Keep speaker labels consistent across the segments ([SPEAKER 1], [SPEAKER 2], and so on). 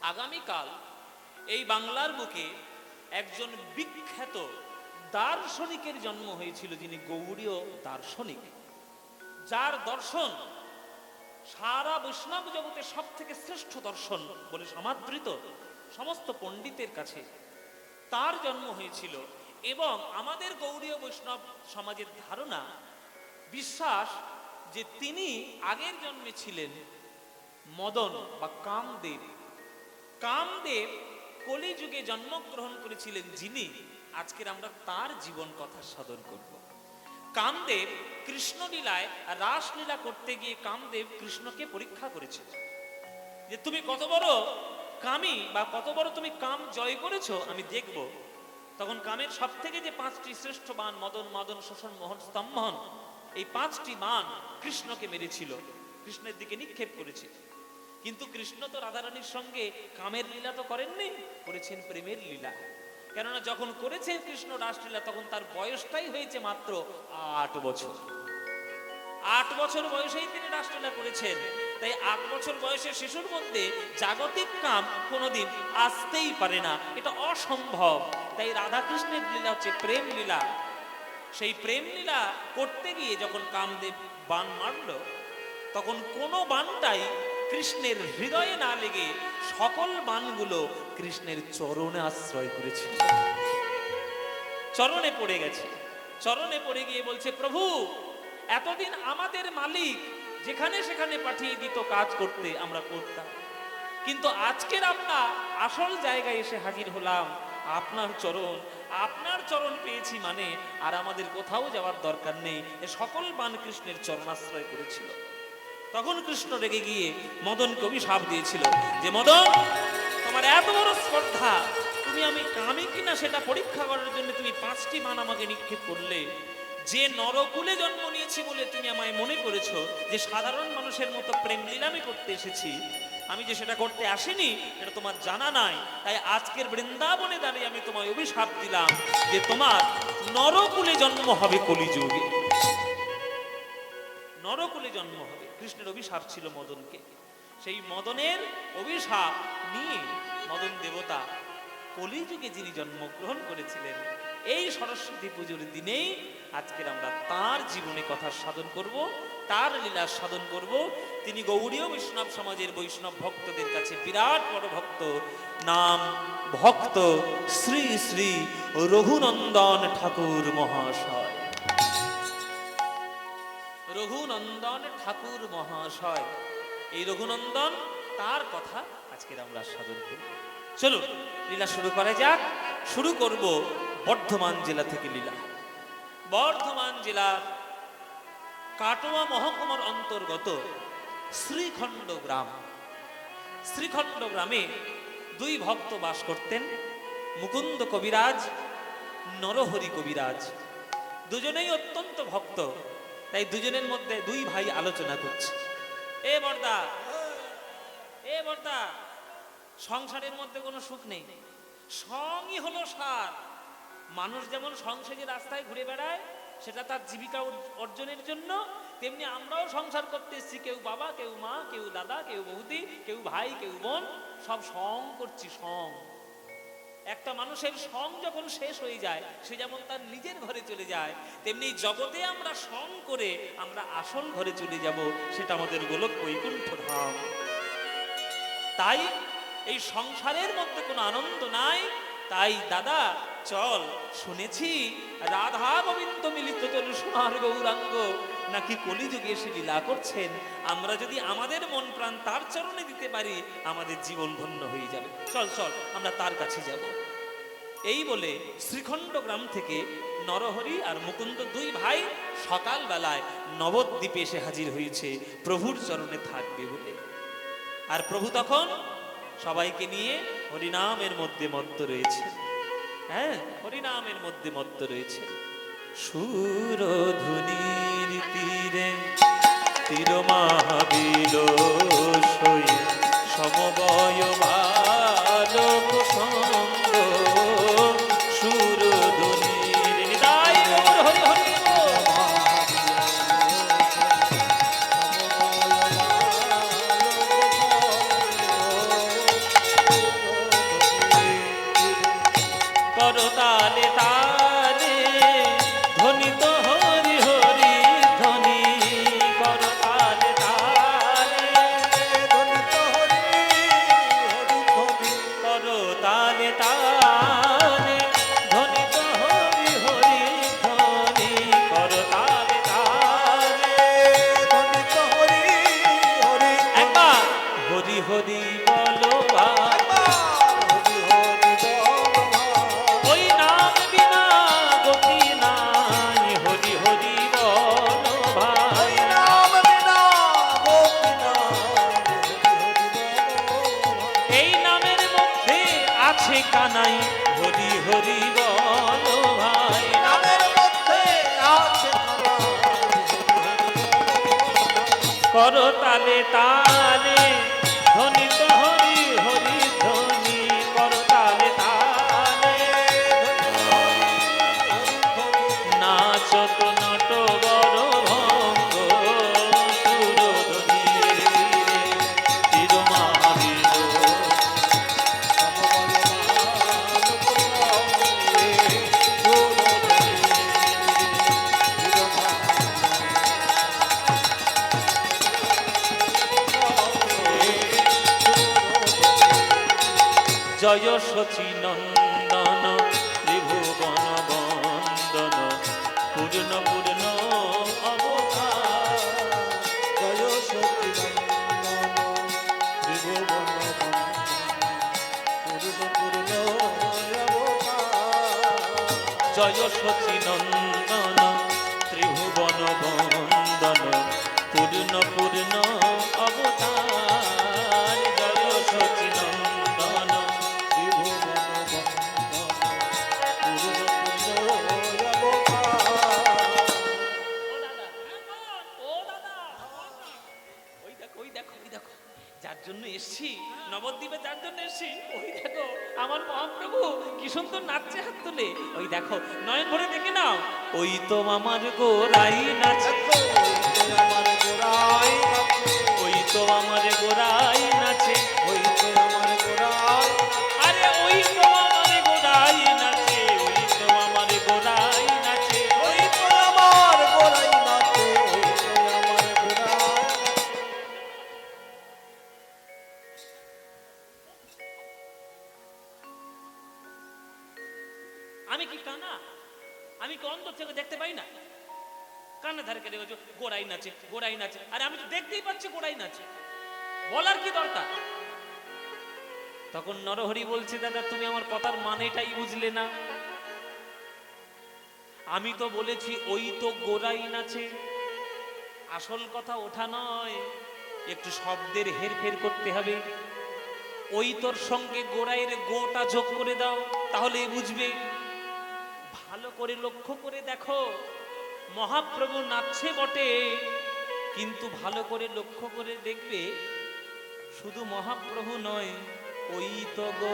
[SPEAKER 1] আগামীকাল এই বাংলার বুকে একজন বিখ্যাত দার্শনিকের জন্ম হয়েছিল, যিনি গৌড়ীয় দার্শনিক, যার দর্শন সারা বৈষ্ণব জগতে সব থেকে শ্রেষ্ঠ দর্শন বলে সমাদৃত সমস্ত পণ্ডিতের কাছে। তার জন্ম হয়েছিল এবং আমাদের গৌড়ীয় বৈষ্ণব সমাজের ধারণা, বিশ্বাস যে তিনি আগের জন্মে ছিলেন মদন বা কামদেব। কামদেব কলিযুগে জন্মগ্রহণ করেছিলেন, যিনি আজকের আমরা তার জীবন কথা সাধন করব। কামদেব কৃষ্ণলীলায় রাসলীলা করতে গিয়ে কামদেব কৃষ্ণকে পরীক্ষা করেছে যে তুমি কত বড় কামী বা কত বড় তুমি কাম জয় করেছো আমি দেখব। তখন কামের সব থেকে যে 5টি শ্রেষ্ঠ বাণ, মদন মদন শোষণ মোহন স্তম্ভন, এই 5টি বাণ কৃষ্ণকে মেরেছিল, কৃষ্ণের দিকে নিক্ষেপ করেছে। কিন্তু কৃষ্ণ তো রাধারানীর সঙ্গে কামের লীলা তো করেননি, করেছেন প্রেমের লীলা। কেননা যখন করেছেন কৃষ্ণ রাসলীলা তখন তার বয়সটাই হয়েছে মাত্র 8 বছর। 8 বছর বয়সেই তিনি রাসলীলা করেছেন। তাই 8 বছর বয়সের শিশুর মধ্যে জাগতিক কাম কোনোদিন আসতেই পারে না, এটা অসম্ভব। তাই রাধাকৃষ্ণের লীলা হচ্ছে প্রেম লীলা। সেই প্রেম লীলা করতে গিয়ে যখন কামদেব বাণ মারল, তখন কোনো বাণটাই কৃষ্ণের হৃদয়ে না লেগে সকল বাণগুলো কৃষ্ণের চরণে আশ্রয় করেছিল, চরণে পড়ে গেছে। চরণে পড়ে গিয়ে বলছে, প্রভু এতদিন আমাদের মালিক যেখানে সেখানে পাঠিয়ে দিত কাজ করতে, আমরা করতাম, কিন্তু আজকের আমরা আসল জায়গায় এসে হাজির হলাম, আপনার চরণ। আপনার চরণ পেয়েছি মানে আর আমাদের কোথাও যাওয়ার দরকার নেই। সকল বাণ কৃষ্ণের চরণাশ্রয় করেছিল। তখন কৃষ্ণ রেগে গিয়ে মদনকে অভিশাপ দিয়েছিল যে মদন, তোমার এত বড় স্পর্ধা, তুমি আমি কামী কিনা সেটা পরীক্ষা করার জন্য তুমি 5টি বাণ আমাকে নিক্ষেপ করলে। যে নরকুলে জন্ম নিয়েছি বলে তুমি আমায় মনে করেছো যে সাধারণ মানুষের মতো প্রেম লীলামি করতে এসেছি, আমি যে সেটা করতে আসিনি এটা তোমার জানা নাই। তাই আজকের বৃন্দাবনে দাঁড়িয়ে আমি তোমায় অভিশাপ দিলাম যে তোমার নরকুলে জন্ম হবে কলিযুগে, নরকুলে জন্ম হবে। কৃষ্ণের অভিশাপ ছিল মদনকে। সেই মদনের অভিশাপ নিয়ে মদন দেবতা কলিযুগে যিনি জন্মগ্রহণ করেছিলেন, এই সরস্বতী পুজোর দিনেই আজকের আমরা তার জীবনে কথা সাধন করব, তার লীলা সাধন করব। তিনি গৌড়ীয় বৈষ্ণব সমাজের বৈষ্ণব ভক্তদের কাছে বিরাট বড় ভক্ত, নাম ভক্ত শ্রী শ্রী রঘুনন্দন ঠাকুর মহাশয়। রঘুনন্দন ঠাকুর মহাশয়, এই রঘুনন্দন, তার কথা আজকের আমরা সাধন করব। চলুন লীলা শুরু করা যাক। শুরু করব বর্ধমান জেলা থেকে লীলা। বর্ধমান জেলার কাটোয়া মহকুমার অন্তর্গত শ্রীখণ্ড গ্রাম। শ্রীখণ্ড গ্রামে 2 ভক্ত বাস করতেন, মুকুন্দ কবিরাজ, নরহরি কবিরাজ। দুজনেই অত্যন্ত ভক্ত। তাই দুজনের মধ্যে 2 ভাই আলোচনা করছে, এ বর্দা, এ বর্দা, সংসারের মধ্যে কোনো সুখ নেই, সঙ্গই হলো সার। মানুষ যেমন সংসারে রাস্তায় ঘুরে বেড়ায় সেটা তার জীবিকা অর্জনের জন্য, তেমনি আমরাও সংসার করতে এসেছি। কেউ বাবা, কেউ মা, কেউ দাদা, কেউ বৌদি, কেউ ভাই, কেউ বোন, সব সং করছি, সং। একটা মানুষের সং যখন শেষ হয়ে যায়, সে যেমন তার নিজের ঘরে চলে যায়, তেমনি জগতে আমরা সং করে আমরা আসল ঘরে চলে যাব, সেটা আমাদের গোলক বৈকুণ্ঠ ধাম। তাই এই সংসারের মধ্যে কোনো আনন্দ নাই। তাই দাদা চল, শুনেছি রাধা গোবিন্দ মিলিত তনু সোনার গৌরাঙ্গ নাকি কলিযুগে এসে লীলা করছেন, আমরা যদি আমাদের মন প্রাণ তার চরণে দিতে পারি আমাদের জীবন ধন্য হয়ে যাবে। চল চল আমরা তার কাছে যাব। এই বলে শ্রীখণ্ড গ্রাম থেকে নরহরি আর মুকুন্দ 2 ভাই সকাল বেলায় নবদ্বীপে এসে হাজির হয়েছে প্রভুর চরণে থাকবে বলে। আর প্রভু তখন সবাইকে নিয়ে হরিনামের মধ্যে মত্ত রয়েছে। হ্যাঁ, হরিনামের মধ্যে মত্ত রয়েছে। সুরধুনির তীরে তীর মাহাবিল সই সমবয় বালক সঙ্গ সুরধুনির নিতাই গৌর হরি হরি। বলো ভাই, ওই নাম বিনা গতি নাই, হরি হরি বলো ভাই। এই নামের মধ্যে আছে কানাই, হরি হরি বলো ভাই। করো তালে তালে ধ্বনিত হরি হরি ধ্বনি, করো তালে তালে নাচত নট বড় ভঙ্গ সুরধ্বনি চির মহাবীর। জয় শচী নন্দন ত্রিভুবন বন্দন পূর্ণ পূর্ণ অবতার।
[SPEAKER 2] জয় সতী নন্দন ত্রিভুবন পূর্ণ পূর্ণ অবতার।
[SPEAKER 1] জয় শচী নন্দন ত্রিভুবন বন্দন পূর্ণ পূর্ণ অবতার। জয় শচী নন্দন
[SPEAKER 2] ত্রিভুবন পূর্ণ পূর্ণ অবতার।
[SPEAKER 1] ওই দেখো ওই দেখো ওই দেখো, যার জন্য এসছি নবদ্বীপে, যার জন্য এসছি, ওই দেখো আমার মহাপ্রভু কি সুন্দর নাচছে হাত তুলে। ওই দেখো নয়ন ভরে দেখে নাও, ওই তো আমার গোরাই নাচে,
[SPEAKER 2] আমার গোড়াই নাচে,
[SPEAKER 1] ওই তো আমার গোরাই নাচে,
[SPEAKER 2] ওই তো আমার গোড়াই,
[SPEAKER 1] আরে ওই তো আমার গোরাই নাচে, ওই তো আমার গোরাই নাচে।
[SPEAKER 2] ওই তো আমার গোড়াই নাচে, ওই তো আমার গোড়াই।
[SPEAKER 1] আমি কি কানা? আমি কি অন্ধ থেকে দেখতে পাই না? কানে ধারে কেটে গেছো গোড়াই নাচে গোড়াই নাচে, আরে আমি তো দেখতেই পাচ্ছি গোড়াই নাচে, বলার কি দরকার? তখন নরহরি বলছে, দাদা তুমি আমার কথার মানেটাই বুঝলে না। আমি তো বলেছি ওই তো গোড়াই নাচে, আসল কথা ওঠা নয়, একটু শব্দের হেরফের করতে হবে। ওই তোর সঙ্গে গোড়াইয়ের গোটা যোগ করে দাও, তাহলেই বুঝবে। ভালো করে লক্ষ্য করে দেখো, মহাপ্রভু নাচছে বটে, কিন্তু ভালো করে লক্ষ্য করে দেখবে শুধু মহাপ্রভু নয়, ওই তো গো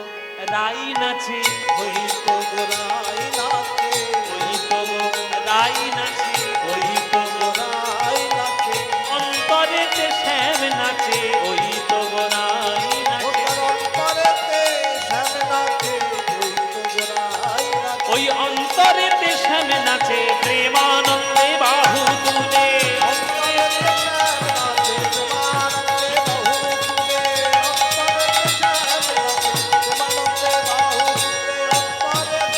[SPEAKER 1] রাই নাচে,
[SPEAKER 2] ওই তো গোড়াই নাচে,
[SPEAKER 1] ওই তো গো রাই নাচে,
[SPEAKER 2] ওই তো গোড়াই নাচে,
[SPEAKER 1] অন্তরেতে শ্যাম নাচে, ওই তো গো রাই নাচে,
[SPEAKER 2] অন্তরেতে শ্যাম নাচে, ওই তো গোড়াই নাচে,
[SPEAKER 1] ওই অন্তরেতে শ্যাম নাচে, প্রেমানন্দে বাহু তুলে,
[SPEAKER 2] অন্তরেতে শ্যাম নাচে, প্রেমানন্দে বাহু তুলে, অন্তরেতে শ্যাম নাচে, প্রেমানন্দে বাহু তুলে,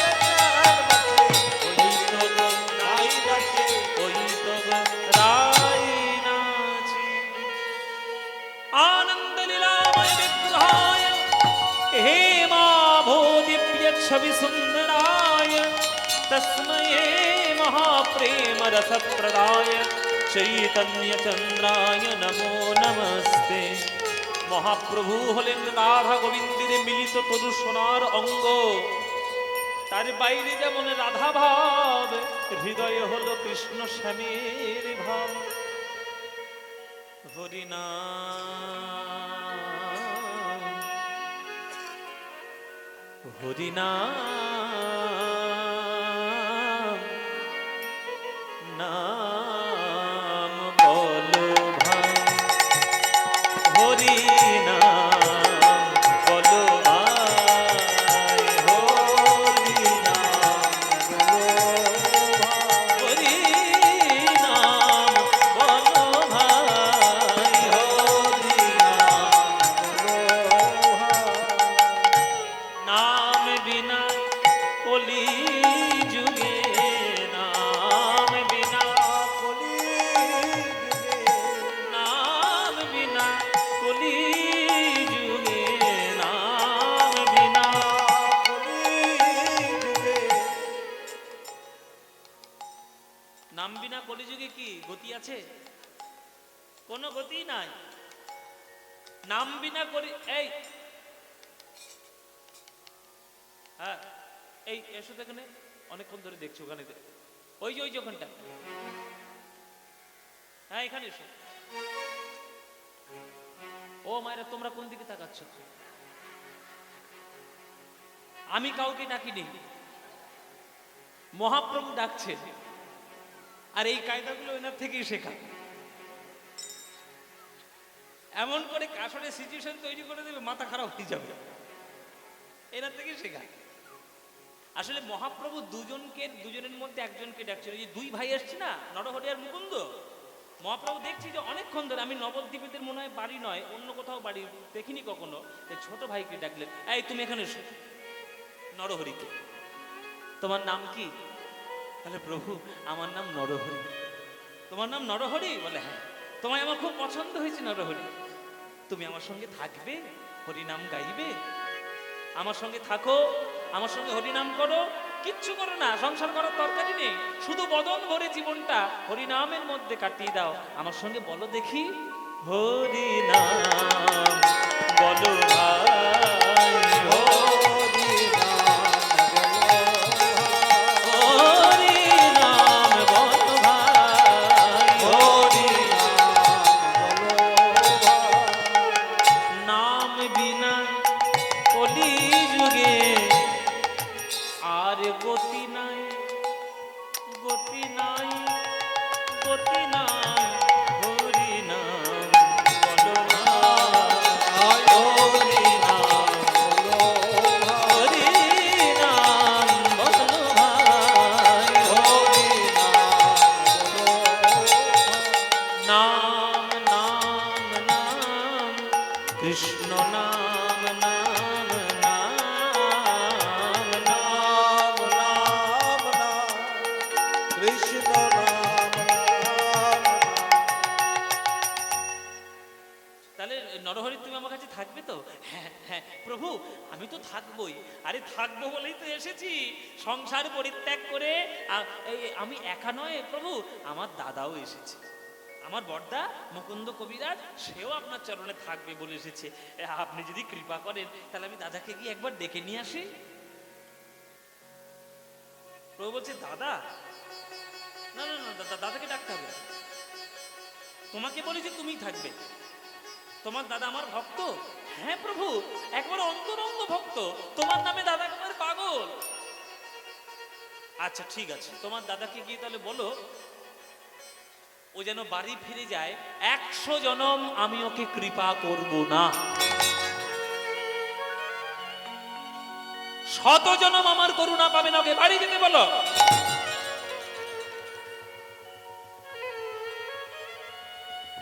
[SPEAKER 2] অন্তরেতে শ্যাম নাচে,
[SPEAKER 1] ওই তো গো রাই নাচে, ওই তো গো রাই নাচে। आनंद लीलामय विग्रहाय हे माभो दिव्य छवि सुंदराय तस्मै महाप्रेम रस प्रदाय चैतन्य चंद्राय नमो नमस्ते। মহাপ্রভু হলেন রাধা গোবিন্দের মিলিত তরু সোনার অঙ্গ, তার বাইরে যেমন রাধা ভাব, হৃদয়ে হলো কৃষ্ণ শ্যামের ভাব। হরিনাম হরিনাম নাম বলো ভাই, হরিনাম বলো ভাই, হরিনাম হরিনাম বলো ভাই, হরিনাম নাম বিনা আছে? কোনো গতি নাই। নাম বিনা করি এই, হ্যাঁ এই এসো তো এখানে, অনেকক্ষণ ধরে দেখছো ওখানে, ওই যে ওখানটা, হ্যাঁ এখানে এসো। ও মায়েরা, তোমরা কোন দিকে তাকাচ্ছ? আমি কাউকে ডাকিনি, মহাপ্রভু ডাকছে, আর এই কায়দাগুলো এনার থেকেই শেখা। এমন করে আসলে সিচুয়েশন তৈরি করে দেবে, মাথা খারাপ হয়ে যাবে, এনার থেকেই শেখা। আসলে মহাপ্রভু দুজনের মধ্যে একজনকে ডাকছিল। এই যে দুই ভাই আসছে না, নরহরি আর মুকুন্দ, মহাপ্রভু দেখছি যে অনেকক্ষণ ধরে, আমি নবদ্বীপের মনে হয় বাড়ি নয়, অন্য কোথাও বাড়ি দেখিনি কখনো, এই ছোট ভাইকে ডাকলেন, এই তুমি এখানে এসো। নরহরিকে, তোমার নাম কি? তাহলে প্রভু আমার নাম নরহরি। তোমার নাম নরহরি? বলে হ্যাঁ। তোমায় আমার খুব পছন্দ হয়েছে নরহরি, তুমি আমার সঙ্গে থাকবে, হরিনাম গাইবে, আমার সঙ্গে থাকো, আমার সঙ্গে হরিনাম করো, কিচ্ছু করো না, সংসার করার দরকারই নেই, শুধু বদন ভরে জীবনটা হরিনামের মধ্যে কাটিয়ে দাও। আমার সঙ্গে বলো দেখি, হরিনাম বলো ভাই, হরিনাম বলো ভাই, নাম বিনা কলি যুগে আর গতি নাই, গতি নাই, গতি নাই, হরি নাম বলো ভাই, হরি নাম বলো, হরি নাম বলো ভাই, হরি নাম নাম নাম, কৃষ্ণ নাম নাম নাম নাম,
[SPEAKER 2] কৃষ্ণ নাম
[SPEAKER 1] তাহলে নরহরি তুমি আমার কাছে থাকবে তো? হ্যাঁ হ্যাঁ প্রভু, আমি তো থাকবোই। আরে থাকবো বলেই তো এসেছি, সংসার পরিত্যাগ করে। আমি একা নয় প্রভু, আমার দাদাও এসেছে, আমার বড়দা মুকুন্দ কবিরাজ, সেও আপনার চরণে থাকবে বলে এসেছে। আপনি যদি কৃপা করেন তাহলে আমি দাদাকে গিয়ে একবার ডেকে নিয়ে আসি। প্রভু বলছে দাদা, না না না দাদাকে ডাকতে হবে, তোমাকে বলেছি তুমিই থাকবে, তোমার দাদা আমার ভক্ত। হ্যাঁ প্রভু, একবার অন্তরঙ্গ ভক্ত, তোমার নামে দাদা একবার পাগল। আচ্ছা ঠিক আছে, তোমার দাদাকে গিয়ে তাহলে বলো ও যেন বাড়ি ফিরে যায়, 100 জনম আমি ওকে কৃপা করব না, 100 জনম আমার করুণা পাবে না, ওকে বাড়ি যেতে বলো।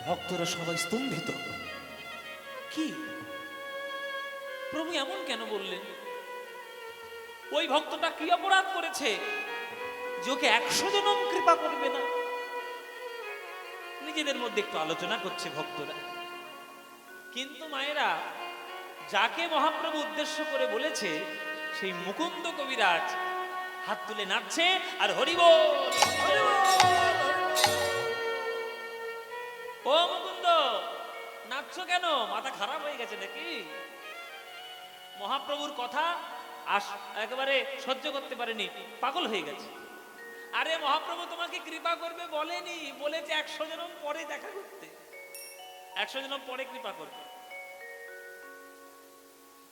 [SPEAKER 1] ভক্তরা সবাই স্তম্ভিত, কি প্রভু এমন কেন বললেন? ওই ভক্তটা কি অপরাধ করেছে যে ওকে 100 জনম কৃপা করবে না? নিজেদের মধ্যে একটু আলোচনা করছে ভক্তরা। কিন্তু মায়েরা, যাকে মহাপ্রভু উদ্দেশ্য করে বলেছে সেই মুকুন্দ কবিরাজ হাত তুলে নাচছে আর হরি বল হরি বল। ও মুকুন্দ, নাচছো কেন? মাথা খারাপ হয়ে গেছে নাকি? মহাপ্রভুর কথা একেবারে সহ্য করতে পারেনি, পাগল হয়ে গেছে। আরে মহাপ্রভু তোমাকে কৃপা করবে বলেনি, বলেছে 100 জনম পরে দেখা করতে, 100 জনম পরে কৃপা করবে।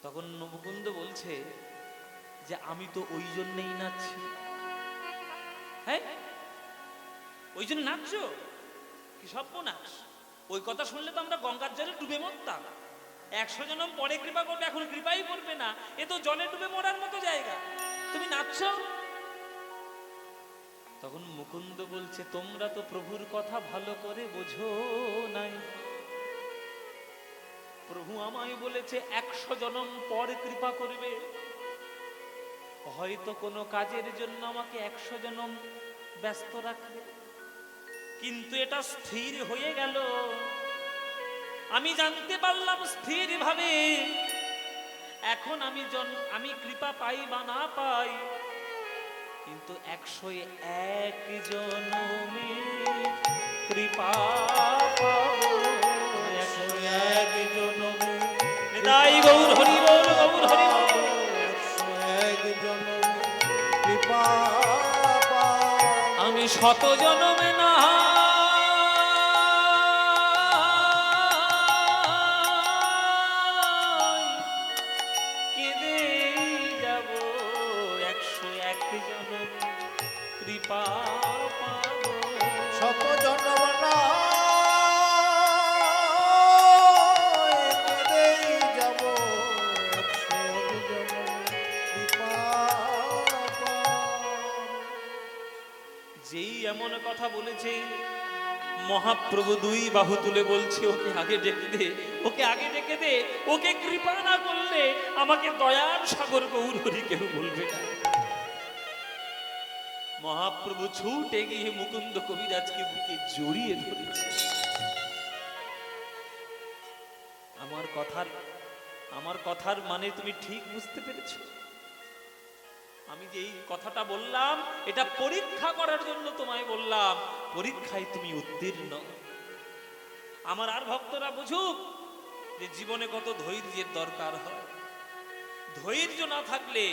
[SPEAKER 1] তখন মুকুন্দ বলছে যে আমি তো ওই জন্যই নাচছি। হ্যাঁ, ওই জন্য নাচছো? কি সর্বনাশ! ওই কথা শুনলে তো আমরা গঙ্গার জলে ডুবে মরতাম। 100 জনম পরে কৃপা করবে, এখন কৃপাই করবে না, এ তো জলে ডুবে মরার মতো জায়গা, তুমি নাচছো? তখন মুকুন্দ বলছে তোমরা তো প্রভুর কথা ভালো করে বোঝো নাই। প্রভু আমায় বলেছে 100 জনম পরে কৃপা করবে, হয়তো কোনো কাজের জন্য আমাকে 100 জনম ব্যস্ত রাখবে, কিন্তু এটা স্থির হয়ে গেল। আমি জানতে পারলাম স্থির ভাবে, এখন আমি কৃপা পাই বা না পাই, কিন্তু 101 জনমে কৃপা পাবো।
[SPEAKER 2] 101 জনমে
[SPEAKER 1] নিতাই গৌর হরি বল, গৌর হরি বল।
[SPEAKER 2] 101 জনমে কৃপা পাবো।
[SPEAKER 1] আমি 100 জনমে না কেঁদে যাব, 101 জনমে কৃপা পাবো।
[SPEAKER 2] শত জন্ম না কেঁদেই যাব, 101 জনমে কৃপা পাবো।
[SPEAKER 1] যেই এমন কথা বলেছে, মহাপ্রভু 2 বাহু তুলে বলছে, ওকে আগে ডেকে দে, ওকে আগে ডেকে দে। ওকে কৃপা না করলে আমাকে দয়ার সাগর গৌর হরি কেউ বলবে না। মহাপ্রভু ছুটে গিয়ে মুকুন্দ কবিরাজকে বুকে জড়িয়ে ধরেছে। আমার কথার মানে তুমি ঠিক বুঝতে পেরেছো? আমি যে এই কথাটা বললাম, এটা পরীক্ষা করার জন্য তোমায় বললাম। পরীক্ষায় তুমি উত্তীর্ণ। আমার আর ভক্তরা বুঝুক যে জীবনে কত ধৈর্যের দরকার হয়। ধৈর্য না থাকলে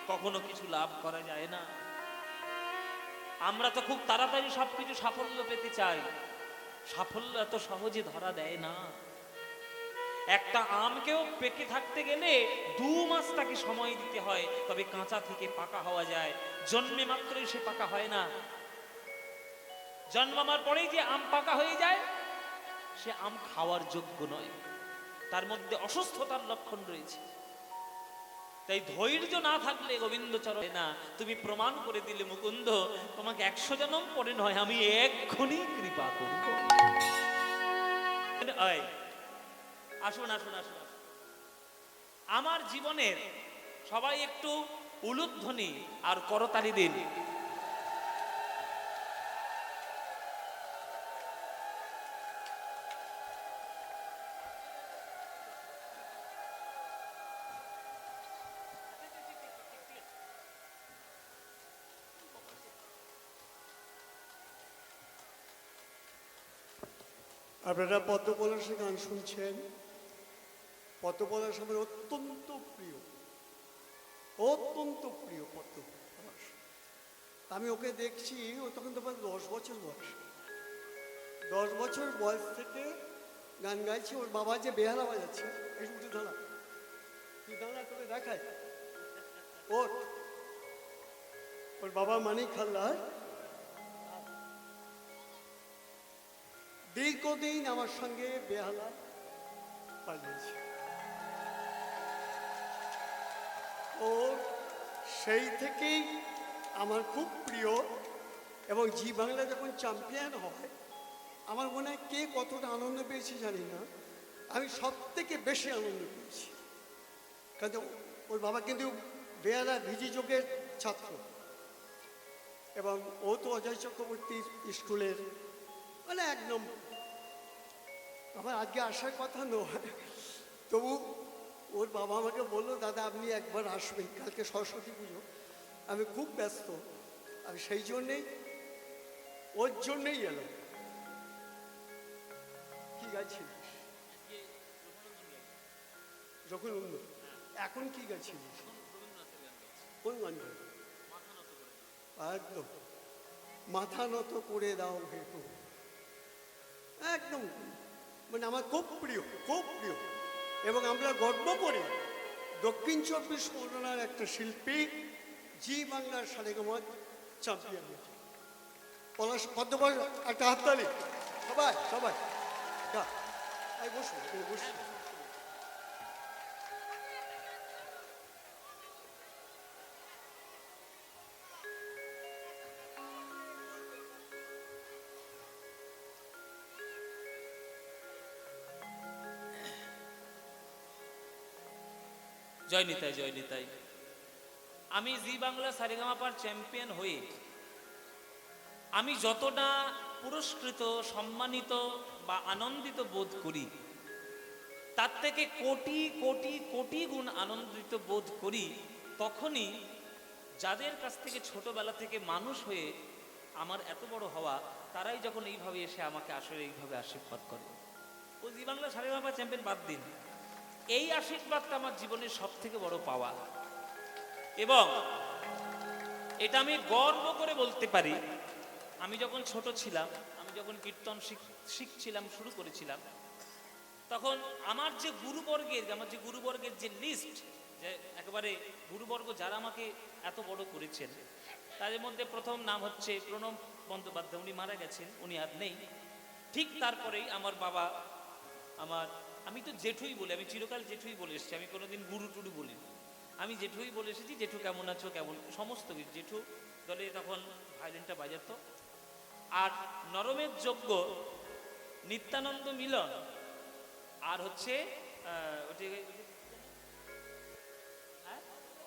[SPEAKER 1] কখনো কিছু লাভ করা যায় না। আমরা তো খুব তাড়াতাড়ি সবকিছু সাফল্য পেতে চাই। সাফল্য এত সহজে ধরা দেয় না। একটা আমকেও পেকে থাকতে গেলে 2 মাস তাকে সময় দিতে হয়, তবে কাঁচা থেকে পাকা হওয়া যায়। জন্মে মাত্রই সে পাকা হয় না। জন্মাবার পরেই যে আম পাকা হয়ে যায়, সে আম খাওয়ার যোগ্য নয়, তার মধ্যে অসুস্থতার লক্ষণ রয়েছে। তাই ধৈর্য না থাকলে গোবিন্দ চরণে না। তুমি প্রমাণ করে দিলে মুকুন্দ, তোমাকে 100 জনম পরে নয়, আমি এক্ষুনি কৃপা করব। আসুন আসুন আসুন। আমার জীবনের সবাই একটু উলুধ্বনি আর করতালি দিন।
[SPEAKER 3] আপনারা পদ্মপলাশের গান শুনছেন। পদ্মপলাশ আমার অত্যন্ত প্রিয়, অত্যন্ত প্রিয় পদ্মপলাশ। আমি ওকে দেখছি, ও তখন তো 10 বছর বয়স। 10 বছর বয়স থেকে গান গাইছি। ওর বাবা যে বেহালা বাজাচ্ছে, এই উঠে দাঁড়া, তুই দাঁড়া, তোকে দেখায়। ওর বাবা মানিক হালদার দীর্ঘদিন আমার সঙ্গে বেহালা বাজিয়েছে। ও সেই থেকেই আমার খুব প্রিয়। এবং জি বাংলা যখন চ্যাম্পিয়ন হয়, আমার মনে হয় কে কতটা আনন্দ পেয়েছি জানি না, আমি সব থেকে বেশি আনন্দ পেয়েছি। কারণ ওর বাবা কিন্তু বেহালা ভিজি যোগের ছাত্র, এবং ও তো অজয় চক্রবর্তীর স্কুলের মানে একদম। আমার আজকে আসার কথা নয়, তবু ওর বাবা আমাকে বললো, দাদা আপনি একবার আসবেন, কালকে সরস্বতী পুজো, আমি খুব ব্যস্ত। আমি সেই জন্যেই ওর জন্যেই এলাম। কি গাইছিলিস? যখন এখন কি গাইছিলিস? কোন গান? একদম মাথা নত করে দাও ভেটু, একদম মানে আমার খুব প্রিয়, খুব প্রিয়। এবং আমরা গর্ব করি দক্ষিণ 24 পরগনার একটা শিল্পী জি বাংলার সারেগামা চ্যাম্পিয়ন হয়েছে। পলাশ পদ্মপলাশ, একটা হাততালি সবাই সবাই। বসুন বসুন।
[SPEAKER 1] জয় নিতাই, জয় নিতাই। আমি জি বাংলা সারেগামাপার চ্যাম্পিয়ন হয়ে আমি যতটা পুরস্কৃত, সম্মানিত বা আনন্দিত বোধ করি, তার থেকে কোটি কোটি কোটি গুণ আনন্দিত বোধ করি তখনই যাদের কাছ থেকে ছোটবেলা থেকে মানুষ হয়ে আমার এত বড় হওয়া, তারাই যখন এইভাবে এসে আমাকে আসলে এইভাবে আশীর্বাদ করে। ও জি বাংলা সারেগামা চ্যাম্পিয়ন বাদ দিন, এই আশীর্বাদটা আমার জীবনের সব থেকে বড় পাওয়া। এবং এটা আমি গর্ব করে বলতে পারি, আমি যখন ছোট ছিলাম, আমি যখন কীর্তন শিখছিলাম, শুরু করেছিলাম, তখন আমার যে গুরুবর্গের যে লিস্ট, যে একেবারে গুরুবর্গ যারা আমাকে এত বড় করেছেন, তাদের মধ্যে প্রথম নাম হচ্ছে প্রণব বন্দ্যোপাধ্যায়। উনি মারা গেছেন, উনি আর নেই। ঠিক তারপরেই আমার বাবা, আমি তো জেঠুই বলি, আমি চিরকাল জেঠুই বলে এসেছি, আমি কোনোদিন গুরু টুরু বলিনি। আমি জেঠুই বলে এসেছি। জেঠু কেমন আছো, কেমন, সমস্ত কিছু। জেঠু দলে তখন ভায়োলিনটা বাজাতো। আর নরমের যজ্ঞ নিত্যানন্দ মিলন, আর হচ্ছে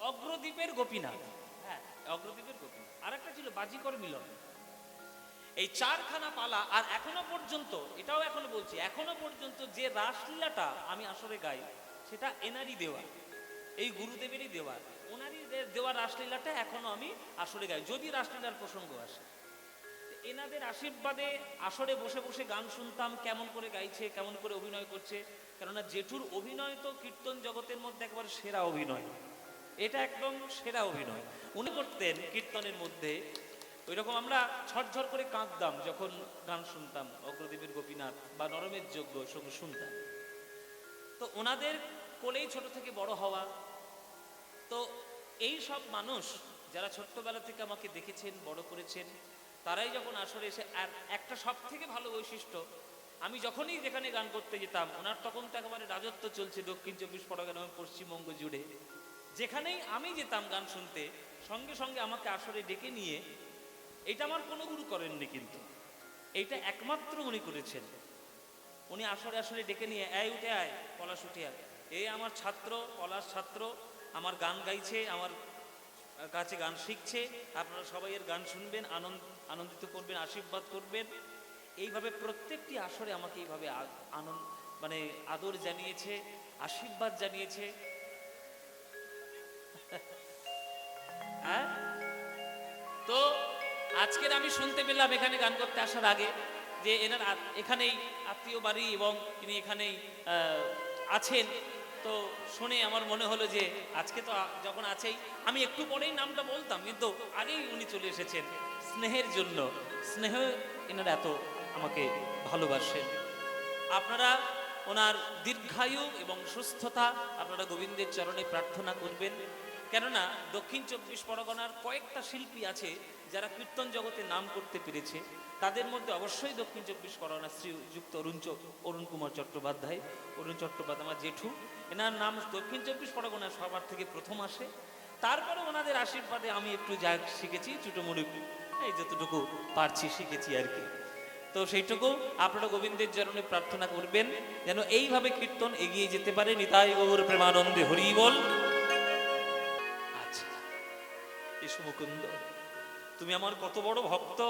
[SPEAKER 1] অগ্রদ্বীপের গোপীনাথ। হ্যাঁ, অগ্রদ্বীপের গোপীনাথ। আর একটা ছিল বাজিকর মিলন। এই চারখানা পালা। আর এখনো পর্যন্ত, এটাও এখনো বলছি, এখনো পর্যন্ত যে রাসলীলাটা আমি আসরে গাই, সেটা এনারই দেওয়া, এই গুরুদেবেরই দেওয়া। ওনারই দেওয়া রাসলীলাটা এখনো আমি আসরে গাই, যদি রাসলীলার প্রসঙ্গ আসে। এনাদের আশীর্বাদে আসরে বসে বসে গান শুনতাম, কেমন করে গাইছে, কেমন করে অভিনয় করছে। কেননা জেঠুর অভিনয় তো কীর্তন জগতের মধ্যে একবার সেরা অভিনয়, এটা একদম সেরা অভিনয় উনি করতেন কীর্তনের মধ্যে। ওই রকম আমরা ঝরঝর করে কাঁদতাম যখন গান শুনতাম, অগ্রদ্বীপের গোপীনাথ বা নরমের যজ্ঞ সব শুনতাম। তো ওনাদের কোলেই ছোট থেকে বড় হওয়া। তো এই সব মানুষ যারা ছোট্টবেলা থেকে আমাকে দেখেছেন, বড় করেছেন, তারাই যখন আসরে এসে, আর একটা সব থেকে ভালো বৈশিষ্ট্য, আমি যখনই যেখানে গান করতে যেতাম, ওনার তখন তো একেবারে রাজত্ব চলছে দক্ষিণ 24 পরগনা এবং পশ্চিমবঙ্গ জুড়ে। যেখানেই আমি যেতাম গান শুনতে, সঙ্গে সঙ্গে আমাকে আসরে ডেকে নিয়ে, এটা আমার কোনো গুরু করেননি, কিন্তু এইটা একমাত্র উনি করেছেন। উনি আসরে আসলে ডেকে নিয়ে, এই উঠে আয় পলাশ, উঠে আয়, এই আমার ছাত্র পলাশ ছাত্র, আমার গান গাইছে, আমার কাছে গান শিখছে, আপনারা সবাই এর গান শুনবেন, আনন্দিত করবেন, আশীর্বাদ করবেন। এইভাবে প্রত্যেকটি আসরে আমাকে এইভাবে মানে আদর জানিয়েছে, আশীর্বাদ জানিয়েছে। হ্যাঁ, তো আজকের আমি শুনতে পেলাম এখানে গান করতে আসার আগে যে এনার এখানেই আত্মীয় বাড়ি এবং তিনি এখানেই আছেন। তো শুনে আমার মনে হলো যে আজকে তো যখন আছেই, আমি একটু পরেই নামটা বলতাম, কিন্তু আগেই উনি চলে এসেছেন স্নেহের জন্য। স্নেহ, এনারা এত আমাকে ভালোবাসেন। আপনারা ওনার দীর্ঘায়ু এবং সুস্থতা আপনারা গোবিন্দের চরণে প্রার্থনা করবেন। কেননা দক্ষিণ 24 পরগনার কয়েকটা শিল্পী আছে যারা কীর্তন জগতে নাম করতে পেরেছে, তাদের মধ্যে অবশ্যই দক্ষিণ 24 পরগনা শ্রীযুক্ত অরুণ কুমার চট্টোপাধ্যায়। অরুণ চট্টোপাধ্যায় আমার জেঠু, এনার নাম দক্ষিণ 24 পরগনা সবার থেকে প্রথম আসে। তারপরে ওনাদের আশীর্বাদে আমি একটু যা শিখেছি, ছোটোমুড়ি এই যতটুকু পারছি শিখেছি আর কি। তো সেইটুকু আপনারা গোবিন্দের চরণে প্রার্থনা করবেন যেন এইভাবে কীর্তন এগিয়ে যেতে পারে। নিতাই গৌর প্রেমানন্দে হরি বল। আচ্ছা, এসো মুকুন্দ, তুমি আমার কত বড় ভক্ত,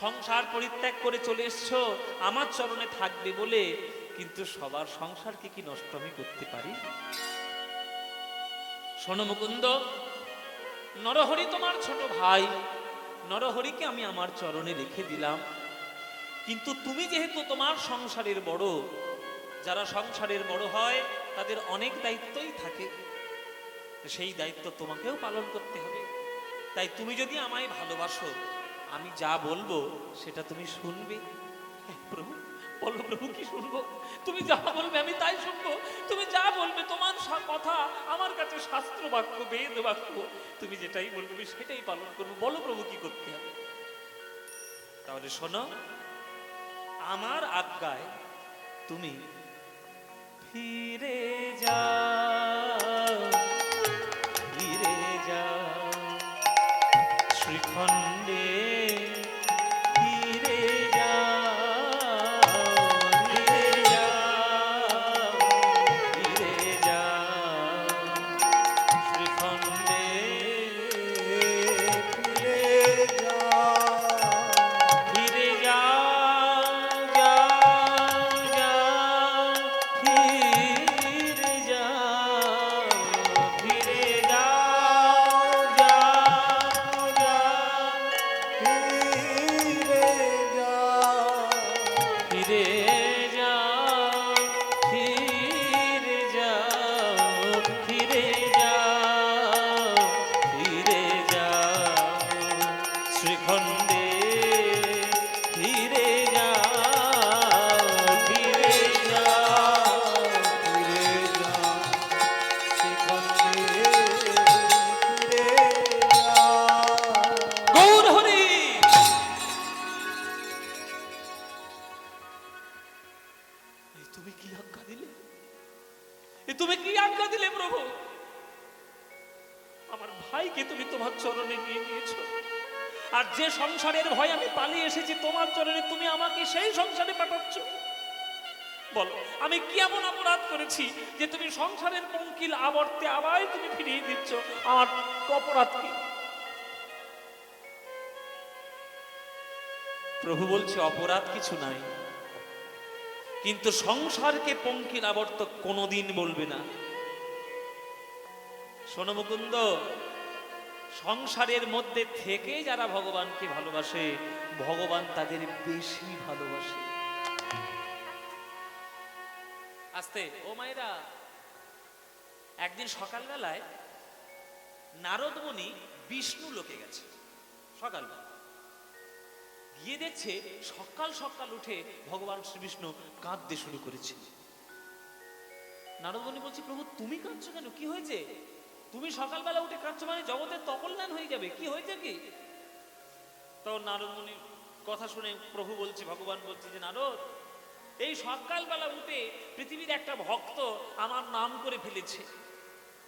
[SPEAKER 1] সংসার পরিত্যাগ করে চলে এসছো আমার চরণে থাকবে বলে, কিন্তু সবার সংসারকে কি নষ্ট আমি করতে পারি? শোনো মুকুন্দ, নরহরি তোমার ছোট ভাই, নরহরিকে আমি আমার চরণে রেখে দিলাম, কিন্তু তুমি যেহেতু তোমার সংসারের বড়, যারা সংসারের বড় হয় তাদের অনেক দায়িত্বই থাকে, সেই দায়িত্ব তোমাকেও পালন করতে হবে। তাই তুমি যদি আমায় ভালোবাসো, আমি যা বলবো সেটা তুমি শুনবে। প্রভু, বলো প্রভু, কি শুনবো? তুমি যা বলবে আমি তাই শুনবো। তুমি যা বলবে, তোমার কথা আমার কাছে শাস্ত্র বাক্য, বেদ বাক্য, তুমি যেটাই বলবে সেটাই পালন করবো। বলো প্রভু, কি করতে হবে? তাহলে শোনো, আমার আজ্ঞায় তুমি ফিরে যাও, ফিরে যাও শ্রীখণ্ডে, ফিরে যাও, ফিরে যাও, ফিরে যাও শ্রীখণ্ডে,
[SPEAKER 2] ফিরে যাও,
[SPEAKER 1] ফিরে যাও, যাও, যাও, ফিরে যাও। ভাইকে তুমি তোমার চরণে নিয়ে নিয়েছো, আর যে সংসারের ভয় আমি পালিয়ে এসেছি তোমার চরণে, তুমি আমাকে সেই সংসারে পাঠাচ্ছ। বলো আমি কি এমন অপরাধ করেছি যে তুমি সংসারের পঙ্কিল আবর্তে আবার তুমি ফিরিয়ে দিচ্ছ? আমার অপরাধ কি? প্রভু বলছে অপরাধ কিছু নাই, কিন্তু সংসারকে পঙ্কিল আবর্ত কোনোদিন বলবে না। শোনো মুকুন্দ, সংসারের মধ্যে থেকে যারা ভগবানকে ভালোবাসে, ভগবান তাদের বেশি ভালোবাসে। আস্তে ও মায়েরা, একদিন সকালবেলায় নারদ মুনি বিষ্ণু লোকে গেছে। সকালবেলা গিয়ে দেখছে সকাল সকাল উঠে ভগবান শ্রী বিষ্ণু কাঁদতে শুরু করেছে। নারদ মুনি বলছে, প্রভু তুমি কাঁদছো কেন? কি হয়েছে? তুমি সকালবেলা উঠে কাঁদছো মানে জগতের তকল্যাণ হয়ে যাবে, কি হয়েছে কি? তখন নারদ মুনির কথা শুনে প্রভু বলছে, ভগবান বলছে যে নারদ, এই সকালবেলা উঠে পৃথিবীর একটা ভক্ত আমার নাম করে ফেলেছে,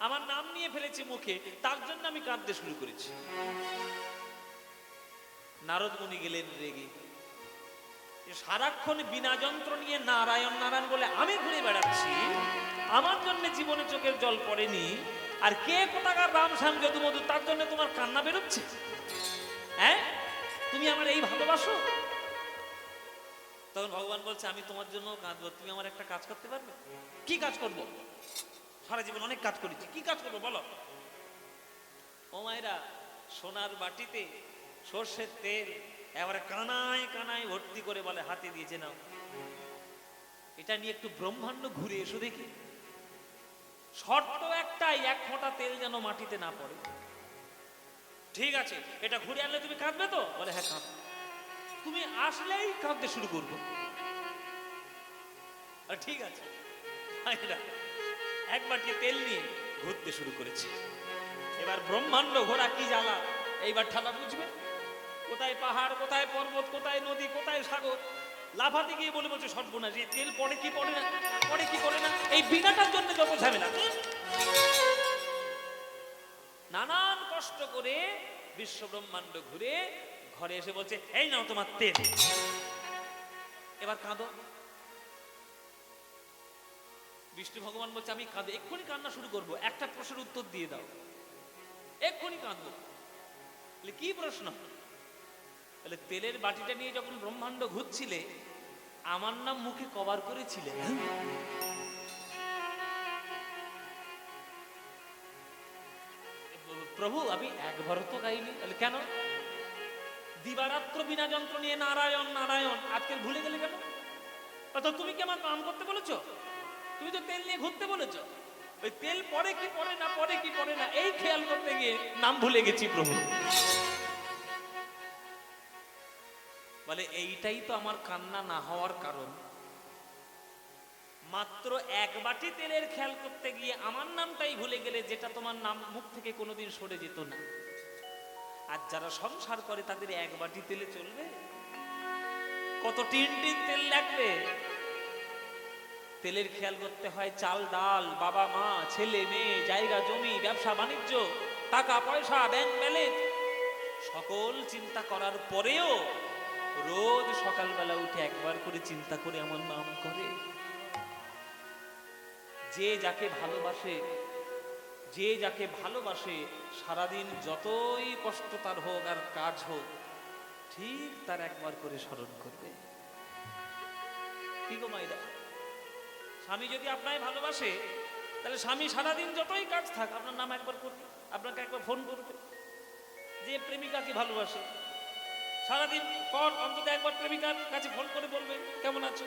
[SPEAKER 1] আমার নাম নিয়ে ফেলেছে মুখে, তার জন্য আমি কাঁদতে শুরু করেছি। নারদ মুনি গেলেন রেগে, সারাক্ষণ বিনা যন্ত্র নিয়ে নারায়ণ নারায়ণ বলে আমি ঘুরে বেড়াচ্ছি, আমার জন্য জীবনে চোখের জল পড়েনি, আর কে কোথাকার রাম শ্যাম যদু মধু, তার জন্য তোমার কান্না বেরোচ্ছে? হ্যাঁ, তুমি আমার এই ভালোবাসো? তখন ভগবান বলছে, আমি তোমার জন্য কাঁদবো, তুমি আমার একটা কাজ করতে পারবে? কি কাজ করব? সারা জীবন অনেক কাজ করেছি, কি কাজ করবো বলো? ও মায়েরা, সোনার বাটিতে সর্ষের তেল এবারে কানায় কানায় ভর্তি করে বলে হাতে দিয়েছে, নাও এটা নিয়ে একটু ব্রহ্মাণ্ড ঘুরে এসো দেখি। শর্ত একটাই, এক ফোঁটা তেল যেন মাটিতে না পড়ে। ঠিক আছে, এটা ঘুরে আনলে তুমি কাঁদবে তো? বলে হ্যাঁ কাঁদবে। তুমি আসলেই কাঁদতে শুরু করবো। ঠিক আছে, এক বাটি তেল নিয়ে ঘুরতে শুরু করেছে। এবার ব্রহ্মাণ্ড ঘোরা কি জ্বালা, এইবার ঠালা বুঝবে। কোথায় পাহাড়, কোথায় পর্বত, কোথায় নদী, কোথায় সাগর, লাফাতে গিয়ে বলে বলছে সর্বনাশ, এই তেল পড়ে কি পড়ে না, পড়ে কি পড়ে না, এই বিনাটার জন্য যত ঝামেলা। নানান কষ্ট করে বিশ্ব ব্রহ্মাণ্ড ঘুরে ঘরে এসে বলছে, এই নাও তোমার তেল, এবার কাঁদো। বিষ্ণু ভগবান বলছে, আমি কাঁদো, এক্ষুনি কান্না শুরু করবো, একটা প্রশ্নের উত্তর দিয়ে দাও, এক্ষুনি কাঁদবো। কি প্রশ্ন? বলে তেলের বাটিটা নিয়ে যখন ব্রহ্মাণ্ড ঘুরছিলে, আমার নাম মুখে কভার করেছিলে। প্রভু আমি একবারও তো গাইনি। তাহলে কেন? দিবারাত্র বিনা যন্ত্র নিয়ে নারায়ণ নারায়ণ, আজকে ভুলে গেলে কেন? তো তুমি কি আমার নাম করতে বলেছো? তুমি তো তেল নিয়ে ঘুরতে বলেছো। ওই তেল পরে কি পড়ে না, পরে কি পড়ে না, এই খেয়াল করতে গিয়ে নাম ভুলে গেছি প্রভু। বলে এইটাই তো আমার কান্না না হওয়ার কারণ। মাত্র এক বাটি তেলের খেয়াল করতে গিয়ে আমার নামটাই ভুলে গেলে, যেটা তোমার নাম মুখ থেকে কোনোদিন সরে যেত না। আর যারা সংসার করে তাদের এক বাটি তেলে চলবে? কত টিন টিন তেল লাগবে। তেলের খেয়াল করতে হয় চাল ডাল, বাবা মা, ছেলে মেয়ে, জায়গা জমি, ব্যবসা বাণিজ্য, টাকা পয়সা, ব্যাংক ব্যালেন্স, সকল চিন্তা করার পরেও রোজ সকালবেলা উঠে একবার করে চিন্তা করে আমার নাম করে। যে যাকে ভালোবাসে, যে যাকে ভালোবাসে, সারাদিন যতই কষ্ট তার হোক আর কাজ হোক, ঠিক তার একবার করে স্মরণ করবে। কি গো মাইরা, স্বামী যদি আপনাকে ভালোবাসে, তাহলে স্বামী সারাদিন যতই কাজ থাক আপনার নাম একবার করবে, আপনাকে একবার ফোন করবে। যে প্রেমিকাকে ভালোবাসে, সারাদিন পর অন্তত একবার প্রেমিকার কাছে ফোন করে বলবে কেমন আছো।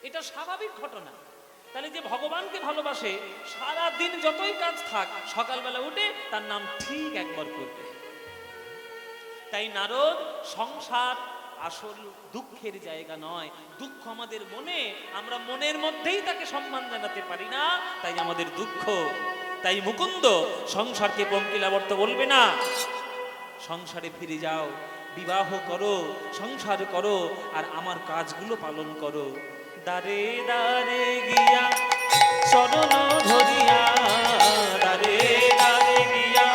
[SPEAKER 1] এটা স্বাভাবিক ঘটনা। তাহলে যে ভগবানকে ভালোবাসে, সারাদিন যতই কাজ থাক সকালবেলা উঠে তার নাম ঠিক একবার করবে। তাই নারদ, সংসার আসল দুঃখের জায়গা নয়। দুঃখ আমাদের মনে, আমরা মনের মধ্যেই তাকে সম্মান জানাতে পারি না, তাই আমাদের দুঃখ। তাই মুকুন্দ সংসারকে পঙ্কিলাবর্ত বলবে না, সংসারে ফিরে যাও, বিবাহ করো, সংসার করো, আর আমার কাজগুলো পালন করো। দারে দারে গিয়া চরণ ধরিয়া, দারে দারে গিয়া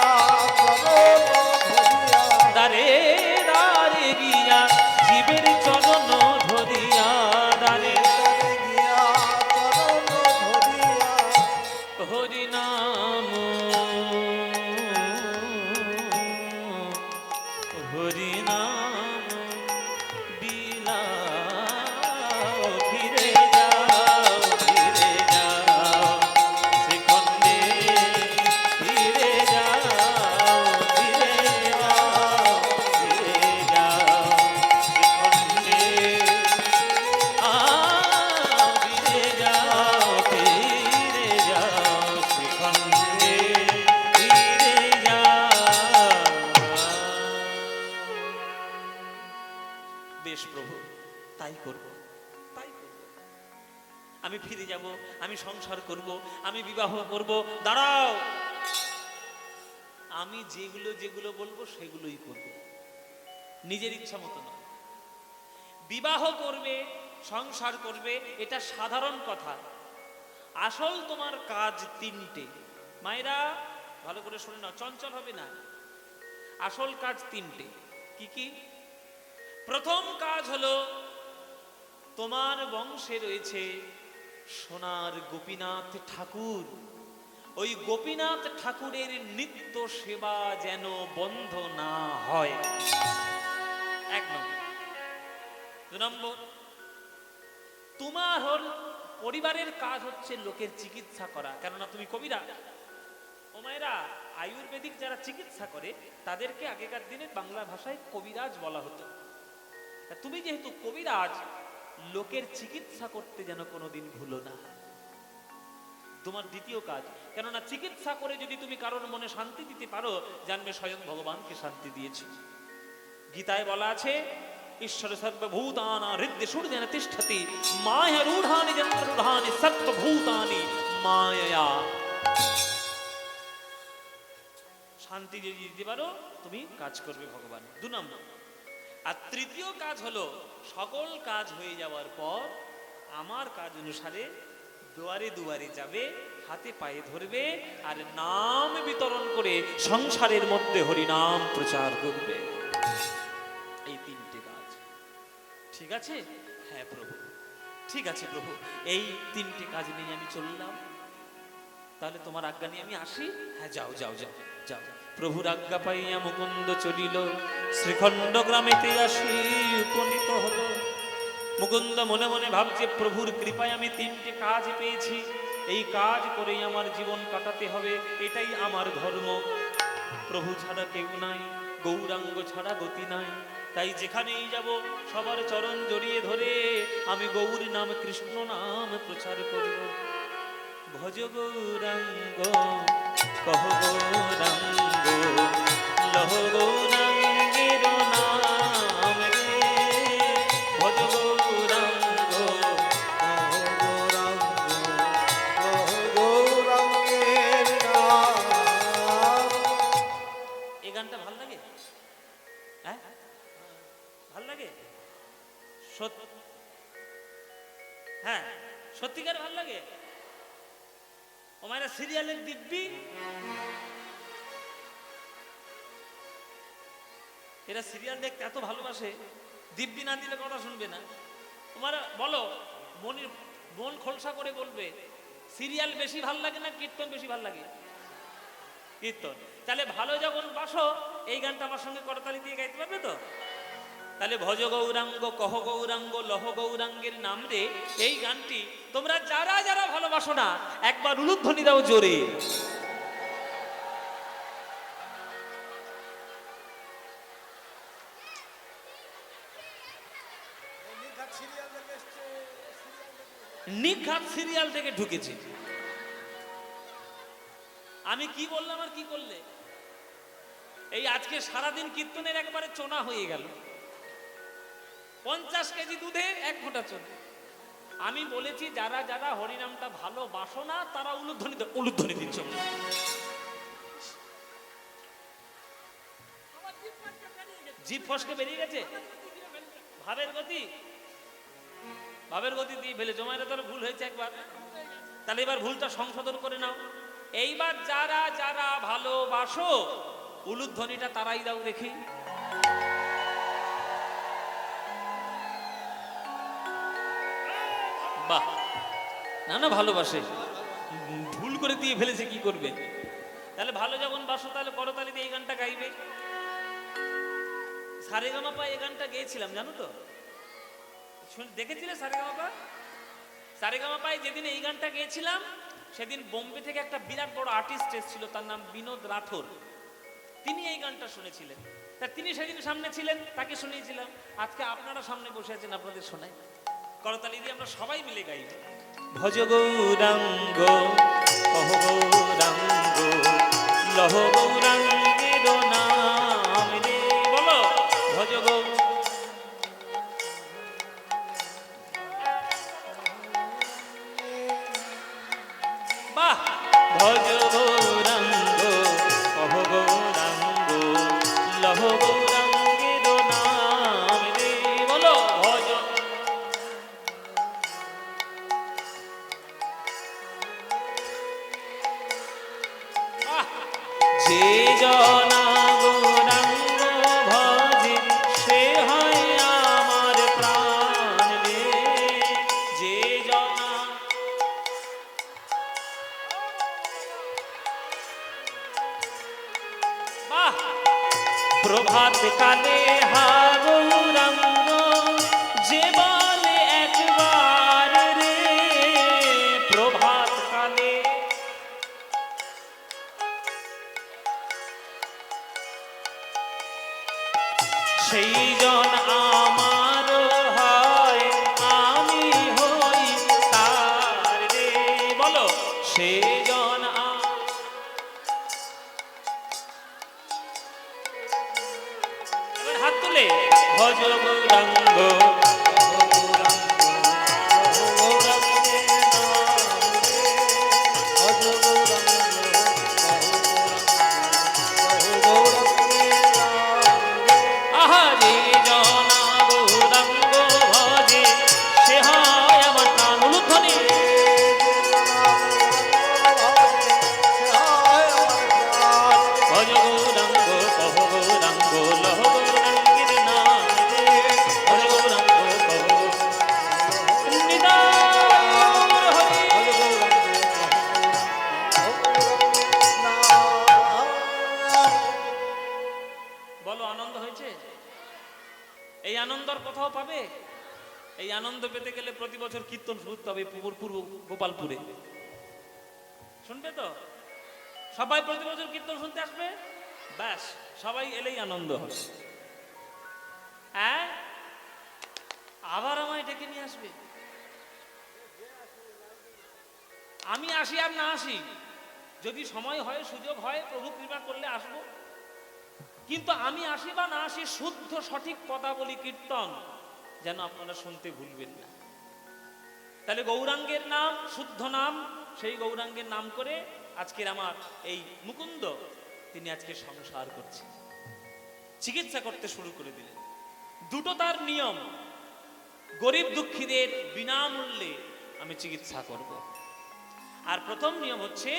[SPEAKER 1] বিবাহ করব। দাঁড়াও, আমি যেগুলো যেগুলো বলবো সেগুলোই করব, নিজের ইচ্ছা মতো না। বিবাহ করবে, সংসার করবে, এটা সাধারণ কথা। আসল তোমার কাজ তিনটে। মায়েরা ভালো করে শুনে নাও, চঞ্চল হবে না। আসল কাজ তিনটে। কি কি? প্রথম কাজ হলো, তোমার বংশে রয়েছে সোনার গোপীনাথ ঠাকুর। ওই গোপীনাথ ঠাকুরের নিত্য সেবা যেন বন্ধ না হয়, এক নম্বর। দুই নম্বর, তোমার পরিবারের কাজ হচ্ছে লোকের চিকিৎসা করা, কেননা তুমি কবিরা। ও মায়েরা, আয়ুর্বেদিক যারা চিকিৎসা করে তাদেরকে আগেকার দিনে বাংলা ভাষায় কবিরাজ বলা হতো। তুমি যেহেতু কবিরাজ, লোকের চিকিৎসা করতে যেন কোনোদিন ভুলো না, তোমার দ্বিতীয় কাজ। কেননা চিকিৎসা করে যদি তুমি কারোর মনে শান্তি দিতে পারো, জানবে স্বয়ং ভগবানকে শান্তি দিয়েছে। গীতায় বলা আছে, ঈশ্বর সর্বভূতানাং হৃদয়ে সূর্যেন তিষ্ঠতি মায়া রূঢ়ানি যন্ত্ররূঢ়ানি সর্বভূতানি মায়য়া। শান্তি যদি দিতে পারো, তুমি কাজ করবে ভগবান। 2 নম্বর। আর তৃতীয় কাজ হলো, সকল কাজ হয়ে যাওয়ার পর আমার কাজ অনুসারে দুয়ারে দুয়ারে যাবে, হাতে পায়ে ধরবে, আর নাম বিতরণ করে সংসারের মধ্যে হরিনাম প্রচার করবে। এই তিনটে কাজ। ঠিক আছে? হ্যাঁ প্রভু, ঠিক আছে প্রভু, এই তিনটে কাজ নিয়ে আমি চললাম। তাহলে তোমার আজ্ঞা নিয়ে আমি আসি? হ্যাঁ, যাও যাও যাও যাও। প্রভুর আজ্ঞা পাইয়া মুকুন্দ চলিল, শ্রীখণ্ড গ্রামেতে আসি উপনীত হলো। মুকুন্দ মনে মনে ভাবছে, প্রভুর কৃপায় আমি তিনটে কাজ পেয়েছি, এই কাজ করেই আমার জীবন কাটাতে হবে, এটাই আমার ধর্ম। প্রভু ছাড়া কেউ নাই, গৌরাঙ্গ ছাড়া গতি নাই, তাই যেখানেই যাব সবার চরণ জড়িয়ে ধরে আমি গৌর নাম, কৃষ্ণ নাম প্রচার করব। ভজ গৌরাঙ্গ কহ গৌরাঙ্গ লহ গৌরাঙ্গের নাম রে। ভজ গৌরাঙ্গ
[SPEAKER 2] গৌরাঙ্গের নাম।
[SPEAKER 1] এই গানটা ভাল লাগে? হ্যাঁ, ভাল লাগে? হ্যাঁ, সত্যিকার ভাল লাগে। ও মায়েরা, সিরিয়ালের দিব্যি, এরা সিরিয়াল দেখতে এত ভালোবাসে, দিব্যি না দিলে কথা শুনবে না। তোমারা বলো, মন খোলসা করে বলবে, সিরিয়াল বেশি ভাল লাগে না কীর্তন বেশি ভাল লাগে? কীর্তন। তাহলে ভালো যখন বাসো, এই গানটা আমার সঙ্গে করতালি দিয়ে গাইতে পারবে তো? তাহলে ভজ গৌরাঙ্গ কহ গৌরাঙ্গ লহ গৌরাঙ্গের নাম রে, এই গানটি তোমরা যারা যারা ভালোবাসো না, একবার উলুধ্বনি দাও জোরে। নিখাত সিরিয়াল থেকে ঢুকেছি। আমি কি বললাম আর কি করলে? এই আজকে সারাদিন কীর্তনের একবারে চোনা হয়ে গেল। 50 কেজি দুধে 1 ফোঁটা চোনা। আমি বলেছি, যারা যারা হরিনামটা ভালোবাসো না, তারা উলুধ্বনি দিচ্ছ। জিভ ফসকে বেরিয়ে গেছে, ভাবের গতি দিয়ে ফেলেছো। মায়েরা, তার ভুল হয়েছে একবার, তাহলে এবার ভুলটা সংশোধন করে নাও। এইবার যারা যারা ভালোবাসো, উলুধ্বনিটা তারাই দাও দেখি। বাহ, না না, ভালোবাসে, ভুল করে দিয়ে ফেলেছে, কি করবে? তাহলে ভালো যখন বাসো, তাহলে করতালি দিয়ে এই গানটা গাইবে। সারেগামাপা এই গানটা গেয়েছিলাম, জানো তো? দেখেছিলে সারেগামাপা? সারেগামাপায় যেদিন এই গানটা গেয়েছিলাম, সেদিন বোম্বে থেকে একটা বিরাট বড় আর্টিস্ট এসেছিল, তার নাম বিনোদ রাঠোর। তিনি এই গানটা শুনেছিলেন, তা তিনি সেদিন সামনে ছিলেন, তাকে শুনিয়েছিলাম। আজকে আপনারা সামনে বসে আছেন, আপনাদের শোনাই। করতালি দিয়ে আমরা সবাই মিলে গাইব। ভজ গৌরাঙ্গ কহ গৌরাঙ্গ লহ গৌরাঙ্গের নাম রে। বলো, ভজ গৌরাঙ্গ। বাহ, যে জনা গৌরাঙ্গ ভজে সে হয় আমার প্রাণ রে। যে জনা বাহ প্রভাত কালে হা গৌরাঙ্গ যে বলে একবার রে। প্রভাত কালে সেই জন আমার হয় আমি হই তার রে। বলো সেই জন এবার হাত তুলে ভজ গৌরাঙ্গ আহা যে জনা গৌরাঙ্গ ভজে সে হয় আমার প্রাণ। উলুধ্বনি ভজ গৌরাঙ্গ কহ গৌরাঙ্গ লহ গৌরাঙ্গের নাম রে। ভজ গৌরাঙ্গ কহ নিতাই গৌর হরি। বলো আনন্দ হয়েছে? এই আনন্দর কোথাও পাবে? এই আনন্দ পেতে গেলে প্রতি বছর কীর্তন শুনতে হবে পূর্ব গোপালপুরে। শুনবে তো? সবাই প্রতি বছর কীর্তন শুনতে আসবে, ব্যাস সবাই এলেই আনন্দ হবে। হ্যাঁ, আবার আমায় ডেকে নিয়ে আসবে। আমি আসি আর না আসি, যদি সময় হয় সুযোগ হয় প্রভু কৃপা করলে আসবো। কিন্তু আমি আসি বা না আসি শুদ্ধ সঠিক পদাবলী কীর্তন যেন আপনারা শুনতে ভুলবেন না। তাহলে গৌরাঙ্গের নাম শুদ্ধ নাম, সেই গৌরাঙ্গের নাম করে আজকের আমার এই মুকুন্দ তিনি আজকে সংসার করছেন, চিকিৎসা করতে শুরু করে দিলেন। দুটো তার নিয়ম, গরিব দুঃখীদের বিনামূল্যে আমি চিকিৎসা করব। আর প্রথম নিয়ম হচ্ছে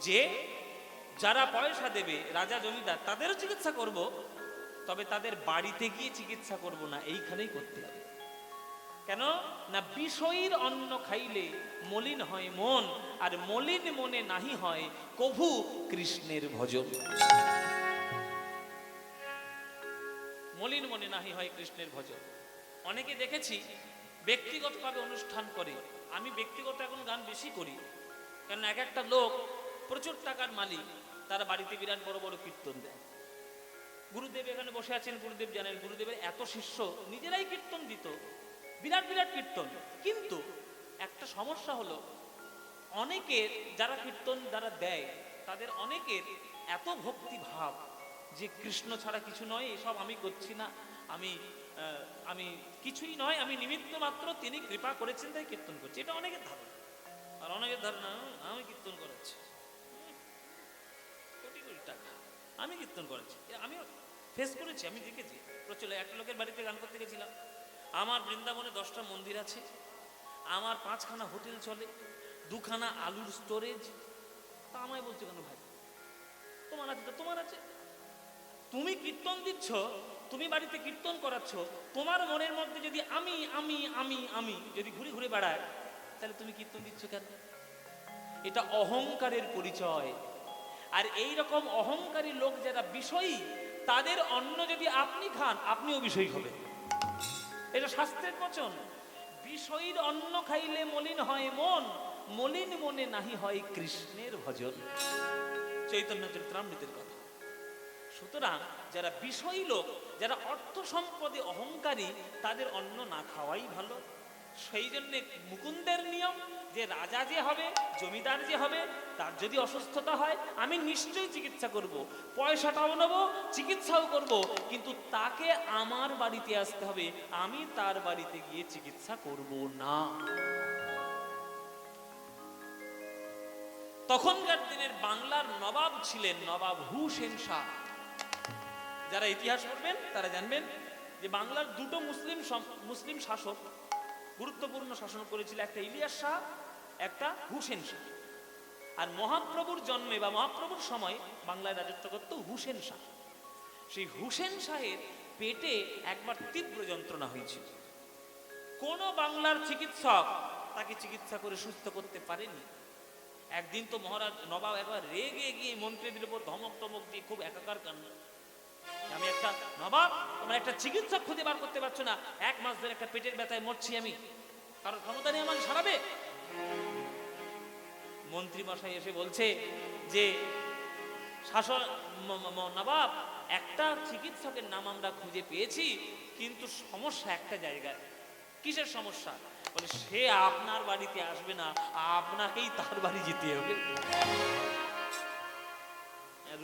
[SPEAKER 1] যে যারা পয়সা দেবে রাজা জমিদার তাদেরও চিকিৎসা করব, তবে তাদের বাড়িতে গিয়ে চিকিৎসা করব না, এইখানেই করতে হবে। কেন না বিষয়ীর অন্ন খাইলে মলিন হয় মন, আর মলিন মনে নাহি হয় কভু কৃষ্ণের ভজন। মলিন মনে নাহি হয় কৃষ্ণের ভজন। অনেকে দেখেছি ব্যক্তিগতভাবে অনুষ্ঠান করে, আমি ব্যক্তিগত এখন গান বেশি করি, কেন এক একটা লোক প্রচুর টাকার মালিক, তারা বাড়িতে বিরাট বড় বড় কীর্তন দেয়। গুরুদেব এখানে বসে আছেন, গুরুদেব জানেন, গুরুদেবের এত শিষ্য নিজেরাই কীর্তন দিত, বিরাট বিরাট কীর্তন। কিন্তু একটা সমস্যা হলো অনেকের যারা কীর্তন যারা দেয় তাদের অনেকের এত ভক্তি ভাব যে কৃষ্ণ ছাড়া কিছু নয়, এসব আমি করছি না, আমি কিছুই নয়, আমি নিমিত্ত মাত্র, তিনি কৃপা করেছেন তাই কীর্তন করছি। এটা অনেকের ধারণা। আর অনেকের ধারণা আমি কীর্তন করাচ্ছি, কোটি কোটি টাকা আমি কীর্তন করাচ্ছি। আমিও ফেস করেছি, আমি দেখেছি প্রচুর। একটা লোকের বাড়িতে গান করতে গেছিলাম, আমার বৃন্দাবনে 10টা মন্দির আছে, আমার 5খানা হোটেল চলে, 2খানা আলুর স্টোরেজ। তা আমায় বলছো কেন ভাই? তোমার আছে তো তোমার আছে, তুমি কীর্তন দিচ্ছ, তুমি বাড়িতে কীর্তন করাচ্ছ, তোমার মনের মধ্যে যদি আমি আমি আমি আমি যদি ঘুরে ঘুরে বেড়ায়, তাহলে তুমি কীর্তন দিচ্ছ কেন? এটা অহংকারের পরিচয়। আর এই রকম অহংকারী লোক যারা বিষয়ী, তাদের অন্ন যদি আপনি খান আপনিও বিষয়ী হবেন। এটা শাস্ত্রের বচন। বিষয়ীর অন্ন খাইলে মলিন হয় মন, মলিন মনে নাহি হয় কৃষ্ণের ভজন। চৈতন্য চরিতামৃতের কথা। সুতরাং যারা বিষয়ী লোক, যারা অর্থ সম্পদে অহংকারী, তাদের অন্ন না খাওয়াই ভালো। সেই জন্য মুকুন্দের নিয়ম যে রাজা যে হবে, জমিদার যে হবে, তার যদি অসুস্থতা হয় আমি নিশ্চয়ই চিকিৎসা করব, পয়সাটাও নেব, চিকিৎসাও করব, কিন্তু তাকে আমার বাড়িতে আসতে হবে, আমি তার বাড়িতে গিয়ে চিকিৎসা করব না। তখনকার দিনের বাংলার নবাব ছিলেন নবাব হুসেন শাহ। যারা ইতিহাস পড়বেন তারা জানবেন যে বাংলার দুটো মুসলিম শাসক গুরুত্বপূর্ণ শাসন করেছিল, একটা ইলিয়াস শাহ, একটা হুসেন শাহ। আর মহাপ্রভুর জন্মে বা মহাপ্রভুর সময় বাংলায় রাজত্ব করত হুসেন শাহ। সেই হুসেন শাহের পেটে একবার তীব্র যন্ত্রণা হয়েছিল। কোন বাংলার চিকিৎসক তাকে চিকিৎসা করে সুস্থ করতে পারেনি। একদিন তো মহারাজ নবাব একবার রেগে গিয়ে মন্ত্রীদের উপর ধমক টমক দিয়ে খুব একাকার কাণ্ড। আমি একটা নবাব, তোমার একটা চিকিৎসক খুঁজে বার করতে পারছো না, 1 মাস ধরে একটা পেটের ব্যথায় মরছি আমি, কারণ ক্ষমতা নেই আমার সারাবে। মন্ত্রী মশাই এসে বলছে যে শাসন নবাব, একটা চিকিৎসকের নাম আমরা খুঁজে পেয়েছি, কিন্তু সমস্যা একটা জায়গায়। কিসের সমস্যা? বলে সে আপনার বাড়িতে আসবে না, আপনাকেই তার বাড়ি যেতে হবে।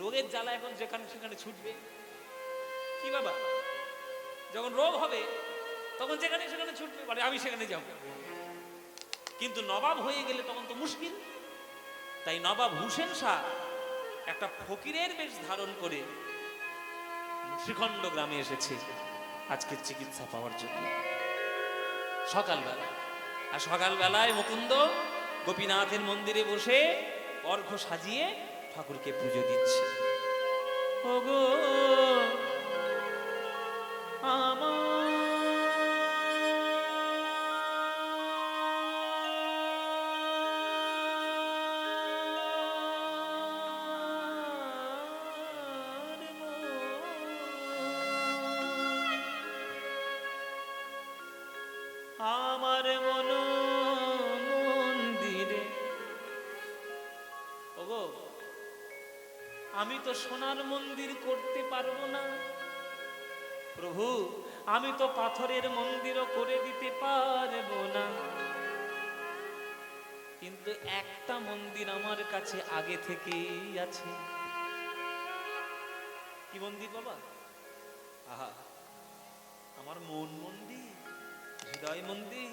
[SPEAKER 1] রোগের জ্বালা এখন যেখানে সেখানে ছুটবে। কি বাবা, যখন রোগ হবে তখন যেখানে সেখানে ছুটবে, বলে আমি সেখানে যাব। কিন্তু নবাব হয়ে গেলে তখন তো মুশকিল। তাই নবাব হুসেন শাহ একটা ফকিরের বেশ ধারণ করে শ্রীখণ্ড গ্রামে এসেছে আজকের চিকিৎসা পাওয়ার জন্য সকালবেলা। আর সকালবেলায় মুকুন্দ গোপীনাথের মন্দিরে বসে অর্ঘ্য সাজিয়ে ঠাকুরকে পুজো দিচ্ছে। ওগো আমার মন মন্দিরে, ওগো আমি তো সোনার মন্দির করতে পারবো না প্রভু, আমি তো পাথরের মন্দিরও করে দিতে পারবো না, কিন্তু একটা মন্দির আমার কাছে আগে থেকেই আছে। কি মন্দির বাবা? আহা, আমার মন মন্দির, হৃদয় মন্দির।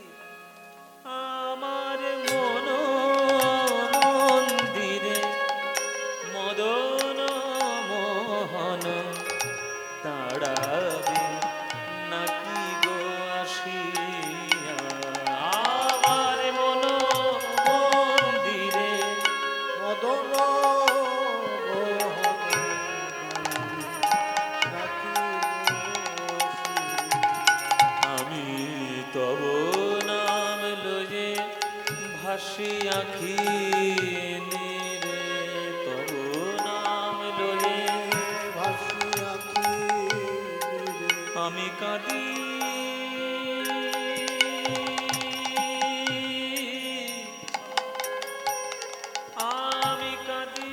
[SPEAKER 1] আমার মন মন্দিরে মদন মোহন দাঁড়াবে নাকি গো আসিয়া। আমার মন মন্দিরে
[SPEAKER 2] মদন
[SPEAKER 1] আমি তব নাম লয়ে ভাসি আঁখি নীরে, তব নাম লয়ে আমি কাঁদি। আমি কাঁদি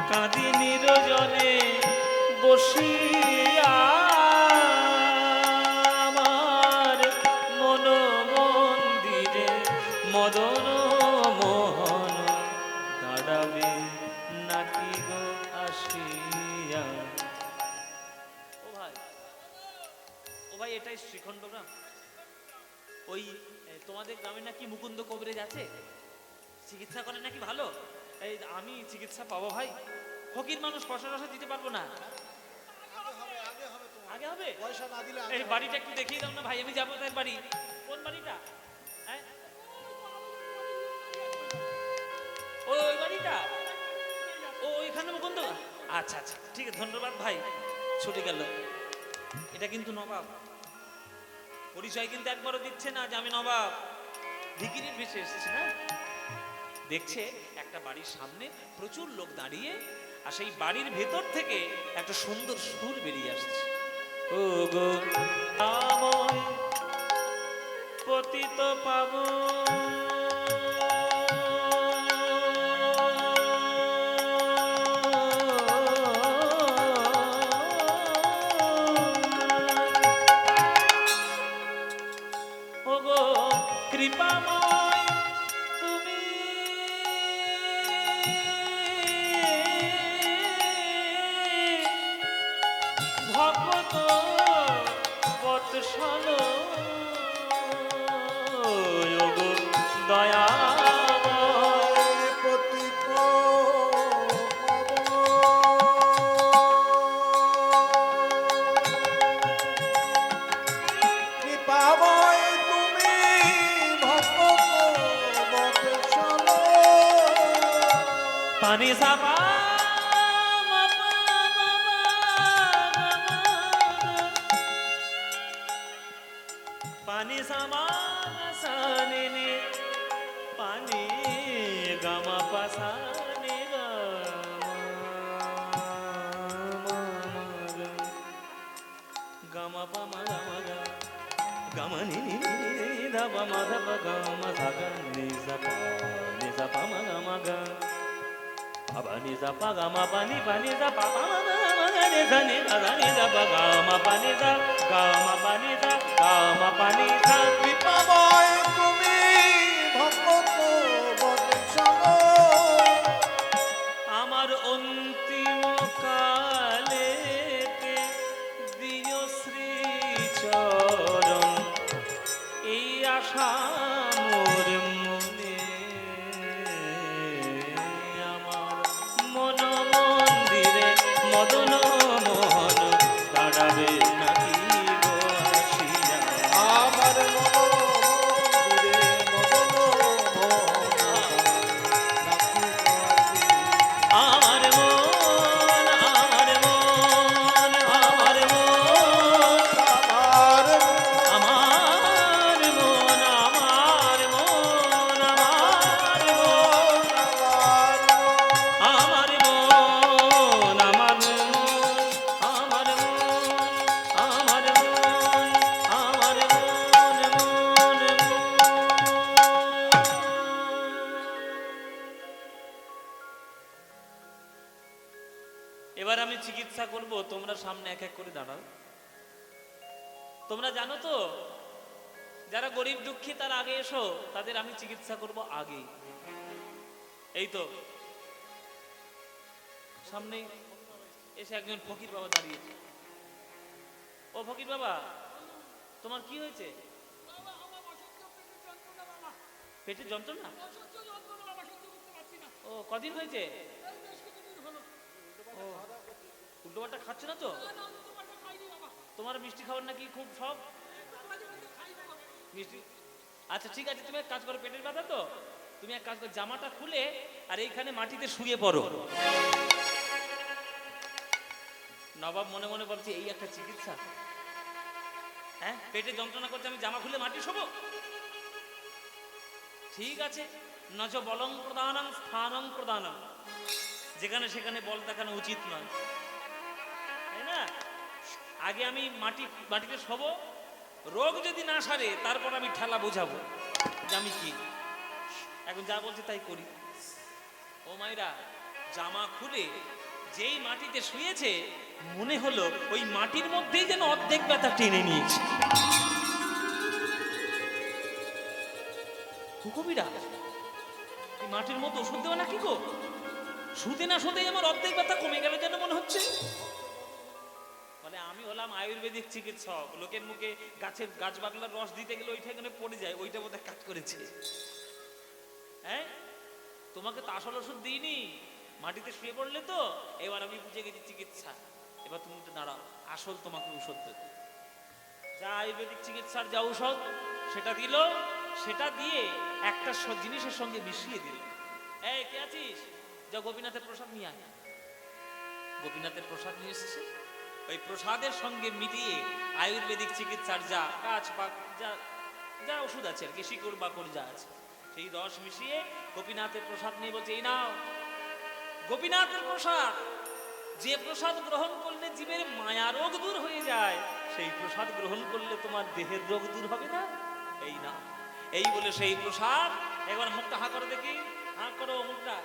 [SPEAKER 1] কাঁদি নিরজনে বসিয়া। আমার মন মন্দিরে মদন মোহন দাঁড়াবে নাকি গো আসিয়া। ও ভাই, এটাই শ্রীখণ্ড গ্রাম। ওই তোমাদের গ্রামে নাকি মুকুন্দ কবিরাজ আছে, চিকিৎসা করে নাকি ভালো। এই আমি চিকিৎসা পাবো ভাই, ফকির মানুষ পয়সা টয়সা দিতে পারবো না। আগে হবে,
[SPEAKER 2] পয়সা না দিলে
[SPEAKER 1] এই বাড়িটা একটু দেখিয়ে দাও না ভাই, আমি যাবো তার বাড়ি। কোন বাড়িটা? হ্যাঁ, ওই বাড়িটা, ও ওইখানে মুকুন্দ। আচ্ছা আচ্ছা, ঠিক আছে, ধন্যবাদ ভাই, ছুটে গেল। এটা কিন্তু নবাব, পরিচয় কিন্তু একবারও দিচ্ছে না যে আমি নবাব, ভিখিরির বেশে এসেছে না। দেখছে একটা বাড়ির সামনে প্রচুর লোক দাঁড়িয়ে, আর সেই বাড়ির ভেতর থেকে একটা সুন্দর সুর বেরিয়ে আসছে। ও গো আময় পতিত পাবন, ও গো কৃপাময় তুমি ভক্ত নি সা পা মা পা মা পা নি সা মা সা নি নি পা নি গা মা পা সা নি গা মা গা মা পা মা গা গা মা নি নি ধা পা মা ধা পা গা মা ধা গা নি সা পা মা গা মা গা pa ni za pa ga ma pa ni za pa pa ma ga ni za ni za pa ga ma pa ni za ga ma pa ni za ga ma pa ni za
[SPEAKER 2] কৃপাময় তুমি ভক্ত বৎসল
[SPEAKER 1] আমার অন্তিম কালে দিও শ্রী চরণ এই আশা মোর মনে আমার মন মন্দিরে মদন মোহন দাঁড়াবে নাকি গো আসিয়া
[SPEAKER 2] আমার মন্দিরে মদন মোহন
[SPEAKER 1] আমার মন আমার মন আমার মন
[SPEAKER 2] আমার
[SPEAKER 1] আমার মন আমার মন আমার মন আমার মন আমার মন আমার মন আমার এবার আমি চিকিৎসা করব, তোমরা সামনে এক এক করে দাঁড়াও। তোমরা জানো তো যারা গরিব দুঃখী তারা আগে এসো, তাদের আমি চিকিৎসা করব আগে। এই তো সামনে এসে একজন ফকির বাবা দাঁড়িয়েছে। ও ফকির বাবা, তোমার কি হয়েছে? পেটে যন্ত্রণা? ও কদিন হয়েছে? ও উল্টোপাল্টা খাচ্ছ না তো? তোমার মিষ্টি খাবার নাকি খুব সব মিষ্টি। আচ্ছা ঠিক আছে, তুমি এক কাজ করো, পেটের ব্যথা তো তুমি এক কাজ করো, জামাটা খুলে আর এইখানে মাটিতে শুয়ে পড়ো। নবাব মনে মনে ভাবছি এই একটা চিকিৎসা। হ্যাঁ, পেটে যন্ত্রণা করছে, আমি জামা খুলে মাটি শোবো? ঠিক আছে, নচ বলং প্রদানং স্থানং প্রদানং, যেখানে সেখানে বল দেখানো উচিত নয়, তাই না? আগে আমি মাটিতে শোবো, রোগ যদি না সারে তারপর আমি ঠেলা বোঝাবো যে আমি কি। এখন যা বলছে তাই করি। ও মায়েরা, জামা খুলে যেই মাটিতে শুয়েছে মনে হলো ওই মাটির মধ্যেই যেন অর্ধেক ব্যথা টেনে নিয়েছে। কবিরা, এই মাটির মধ্যে ওষুধ দেওয়া না কি গো? শুতে না শুতেই আমার অর্ধেক ব্যথা কমে গেল যেন মনে হচ্ছে। বলে আমি হলাম আয়ুর্বেদিক চিকিৎসক, লোকের মুখে গাছ বাগলার রস দিতে গেলে ওইটা এখানে পড়ে যায়, ওইটা বোধহয় কাজ করেছে। হ্যাঁ, তোমাকে তো আসল ওষুধ দিইনি, মাটিতে শুয়ে পড়লে তো, এবার আমি বুঝে গেছি চিকিৎসা। এবার তুমি তো দাঁড়াও, আসল তোমাকে ঔষধ দেব। যা আয়ুর্বেদিক চিকিৎসার যা ঔষধ সেটা দিল, সেটা দিয়ে একটা জিনিসের সঙ্গে মিশিয়ে দিল। এই কে আছিস? যা গোপীনাথের প্রসাদ নিয়ে আয়। গোপীনাথের প্রসাদ নিয়ে এসেছে, ওই প্রসাদের সঙ্গে মিটিয়ে আয়ুর্বেদিক চিকিৎসার যা গাছ বা যা ওষুধ আছে আর কি, শিকড় বাকড় যা আছে, সেই রস মিশিয়ে গোপীনাথের প্রসাদ নিয়ে বলছে এই নাও। গোপীনাথের প্রসাদ, যে প্রসাদ গ্রহণ করলে জীবের মায়া রোগ দূর হয়ে যায়, সেই প্রসাদ গ্রহণ করলে তোমার দেহের রোগ দূর হবে না। এই না, এই বলে সেই প্রসাদ, একবার মুখটা হা করে দেখি, হা করো মুখটা,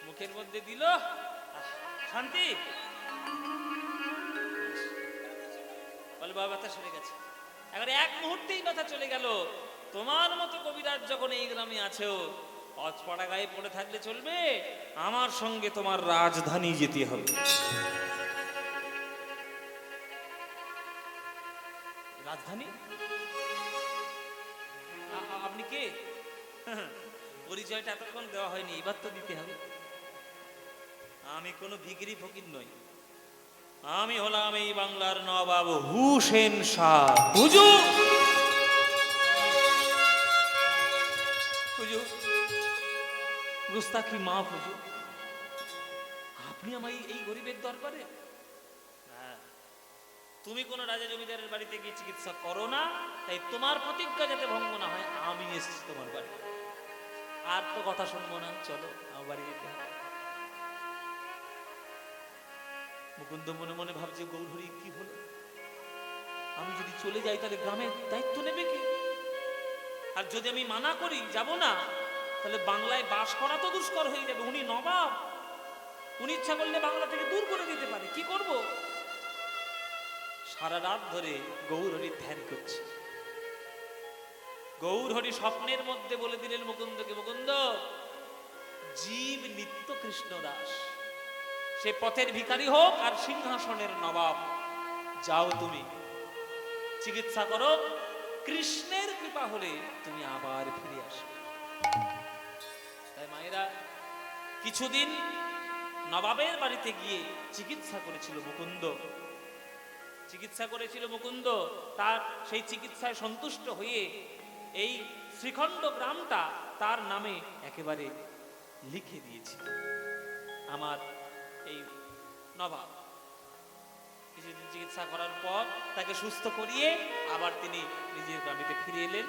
[SPEAKER 1] মুখের মধ্যে দিল, শান্তি। বলে বাবা ব্যথা সেরে গেছে। এবার এক মুহূর্তেই ব্যথা চলে গেল। তোমার মতো কবিরাজ যখন এই গ্রামে আছেও, অজপাড়া গায়ে পড়ে থাকলে চলবে, আমার সঙ্গে তোমার রাজধানী যেতে হবে। রাজধানী? আপনি কে? পরিচয়টা এতক্ষণ দেওয়া হয়নি, এবার তো দিতে হবে। আমি কোনো ভিখিরি ফকির নই, আমি হলাম এই বাংলার নবাব হুসেন শাহ। হুজুর হুজুর, গুস্তাখি মাফ হুজুর, আপনি আমায় এই গরিবের দরবারে? হ্যাঁ, তুমি কোন রাজা জমিদারের বাড়িতে গিয়ে চিকিৎসা করো না, তাই তোমার প্রতিজ্ঞা যাতে ভঙ্গ না হয় আমি এসেছি তোমার বাড়ি। আর তো কথা শুনবো না, চলো আমার বাড়ি যেতে হবে। মুকুন্দ মনে মনে ভাবছে, গৌরহরি কি হলো, আমি যদি চলে যাই তাহলে গ্রামের দায়িত্ব নেবে কি? আর যদি আমি মানা করি যাব না, তাহলে বাংলায় বাস করা তো দুষ্কর হয়ে যাবে। উনি নবাব, উনি ইচ্ছা করলে বাংলা থেকে দূর করে দিতে পারে, কি করব? সারা রাত ধরে গৌরহরি ধ্যান করছে। গৌরহরি স্বপ্নের মধ্যে বলে দিলেন মুকুন্দকে, মুকুন্দ, জীব নিত্য কৃষ্ণ দাস, সে পথের ভিখারি হোক আর সিংহাসনের নবাব, যাও তুমি চিকিৎসা করো, কৃষ্ণের কৃপা হলে তুমি আবার ফিরে আসবে। তাই মায়েরা কিছুদিন নবাবের বাড়িতে গিয়ে চিকিৎসা করেছিল মুকুন্দ, চিকিৎসা করেছিল মুকুন্দ। তার সেই চিকিৎসায় সন্তুষ্ট হয়ে এই শ্রীখণ্ড গ্রামটা তার নামে একেবারে লিখে দিয়েছিল আমার এই নবাব। কিছুদিন চিকিৎসা করার পর তাকে সুস্থ করিয়ে আবার তিনি নিজের গ্রামেতে ফিরে এলেন,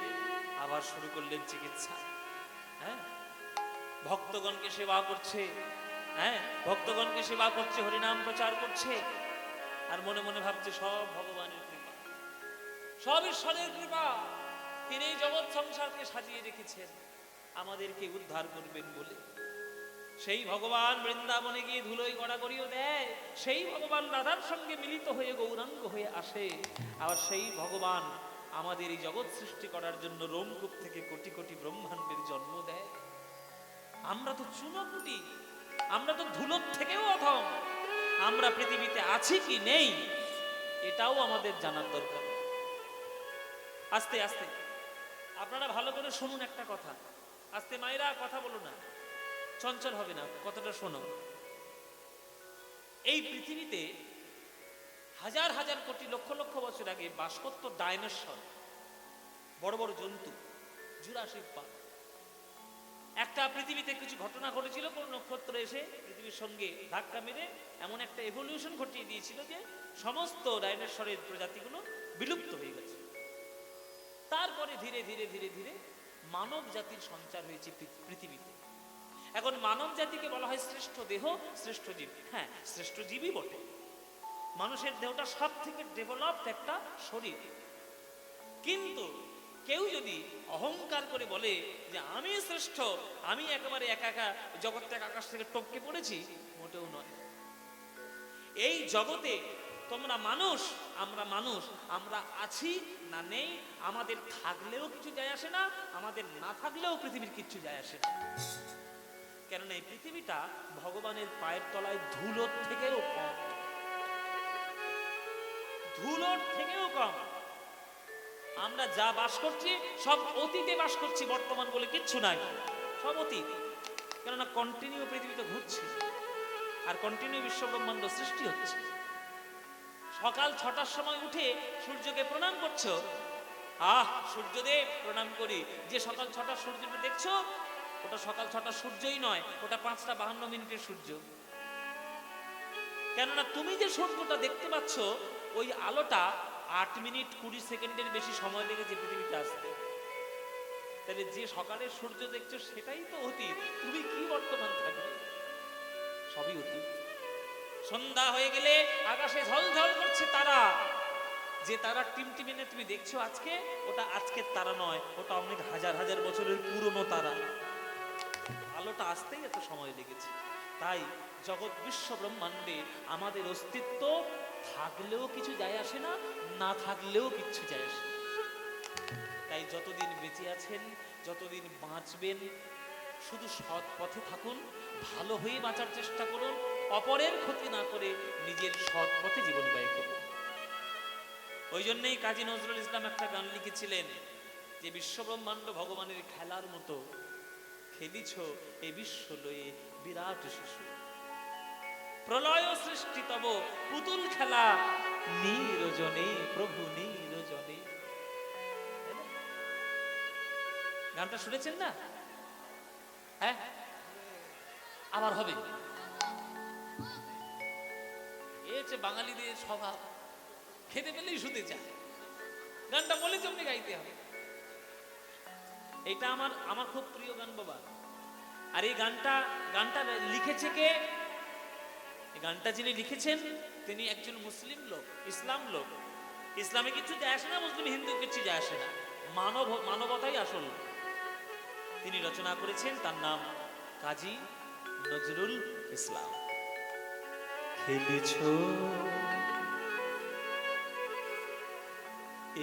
[SPEAKER 1] আবার শুরু করলেন চিকিৎসা। হ্যাঁ, ভক্তগণকে সেবা করছে, হ্যাঁ ভক্তগণকে সেবা করছে, হরিনাম প্রচার করছে, আর মনে মনে ভাবছে সব ভগবানের কৃপা, সব ঈশ্বরের কৃপা। তিনি জগৎ সংসারকে সাজিয়ে রেখেছেন আমাদেরকে উদ্ধার করবেন বলে। সেই ভগবান বৃন্দাবনে গিয়ে ধুলোই গড়াগড়িও দেয়, সেই ভগবান রাধার সঙ্গে মিলিত হয়ে গৌরাঙ্গ হয়ে আসে, আবার সেই ভগবান আমাদের এই জগৎ সৃষ্টি করার জন্য রোমকূপ থেকে কোটি কোটি ব্রহ্মাণ্ডের জন্ম দেয়। আমরা তো চুনোপুটি, আমরা তো ধুলোর থেকেও অধম, আমরা পৃথিবীতে আছি কি নেই এটাও আমাদের জানার দরকার। আস্তে আস্তে আপনারা ভালো করে শুনুন একটা কথা, আস্তে মায়েরা কথা বলো না, চঞ্চল হবে না, কথাটা শোনো। এই পৃথিবীতে হাজার হাজার কোটি লক্ষ লক্ষ বছর আগে বাস করত ডাইনোসর, বড় বড় জন্তু, জুরাসিক পার্ক। একটা পৃথিবীতে কিছু ঘটনা ঘটেছিল, কোন নক্ষত্র এসে পৃথিবীর সঙ্গে ধাক্কা মেরে এমন একটা এভলিউশন ঘটিয়ে দিয়েছিল যে সমস্ত ডাইনোসরের প্রজাতিগুলো বিলুপ্ত হয়ে গেছে। তারপরে ধীরে ধীরে ধীরে ধীরে মানব জাতির সঞ্চার হয়েছে পৃথিবীতে। এখন মানব জাতিকে বলা হয় শ্রেষ্ঠ দেহ, শ্রেষ্ঠ জীব। হ্যাঁ, শ্রেষ্ঠ জীবই বটে। মানুষের দেহটা সব থেকে ডেভেলপড একটা শরীর, কিন্তু কেউ যদি অহংকার করে বলে যে আমি শ্রেষ্ঠ, আমি একেবারে একা একা জগৎ থেকে আকাশ থেকে টপকে পড়েছি, মোটেও নয়। এই জগতে তোমরা মানুষ, আমরা মানুষ, আমরা আছি না নেই, আমাদের থাকলেও কিছু যায় আসে না, আমাদের না থাকলেও পৃথিবীর কিছু যায় আসে না। কেননা এই পৃথিবীটা ভগবানের পায়ের তলায় ধুলোর থেকেও কম, ধুলোর থেকেও কম। আমরা যা বাস করছি সব অতীতে বাস করছি, বর্তমান বলে কিচ্ছু নাই, সব অতীত। কেননা কন্টিনিউ পৃথিবীতে ঘুরছে আর কন্টিনিউ বিশ্ব ব্রহ্মাণ্ড সৃষ্টি হচ্ছে। সকাল 6টার সময় উঠে সূর্যকে প্রণাম করছো, সূর্যদেব প্রণাম করি। যে সকাল 6টার সূর্যকে দেখছো ওটা সকাল 6টার সূর্যই নয়, ওটা 5:52 সূর্য। কেননা তুমি যে সূর্যটা দেখতে পাচ্ছ ওই আলোটা 8 মিনিট 20 সেকেন্ডের বেশি সময় লেগেছে পৃথিবীতে আসতে। তাহলে যে সকালের সূর্য দেখছো সেটাই তো অতীত, তুমি কি বর্তমান থাকবে? সবই অতীত। সন্ধ্যা হয়ে গেলে আকাশে ঝলঝল করছে তারা, যে তারা টিমটিমিনে তুমি দেখছো আজকে, ওটা আজকের তারা নয়, ওটা অনেক হাজার হাজার বছরের পুরনো তারা। আলোটা আসতেই এত সময় লেগেছে। তাই জগৎ বিশ্ব ব্রহ্মাণ্ডে আমাদের অস্তিত্ব থাকলেও কিছু যায় আসে না, না থাকলেও কিছু যায় আসে না। তাই যতদিন বেঁচে আছেন, যতদিন বাঁচবেন, শুধু সৎ পথে থাকুন, ভালো হয়ে বাঁচার চেষ্টা করুন, অপরের ক্ষতি না করে নিজের সৎ পথে জীবন ব্যয় করুন। ওই জন্যই কাজী নজরুল ইসলাম একটা গান লিখেছিলেন যে বিশ্ব ব্রহ্মাণ্ড ভগবানের খেলার মতো, খেলিছ এই বিশ্ব লয়ে বিরাট শিশু, প্রলয় সৃষ্টি তব পুতুল খেলা, নিরজনে প্রভু নিরজনে। গানটা শুনেছেন না? হ্যাঁ আবার হবে। এ হচ্ছে বাঙালিদের স্বভাব, খেতে পেলেই শুতে চায়। গানটা বলে জমনি গাইতে হবে। এটা আমার আমার খুব প্রিয় গান বাবা। আর এই গানটা গানটা লিখেছে কে? এই গানটা যিনি লিখেছেন তিনি একজন মুসলিম লোক, ইসলাম লোক। ইসলামে কিছু যায় আসে না, মুসলিম হিন্দু কিছু যায় আসে না, মানবতাই আসল। তিনি রচনা করেছেন, তার নাম কাজী নজরুল ইসলাম। খেলেছ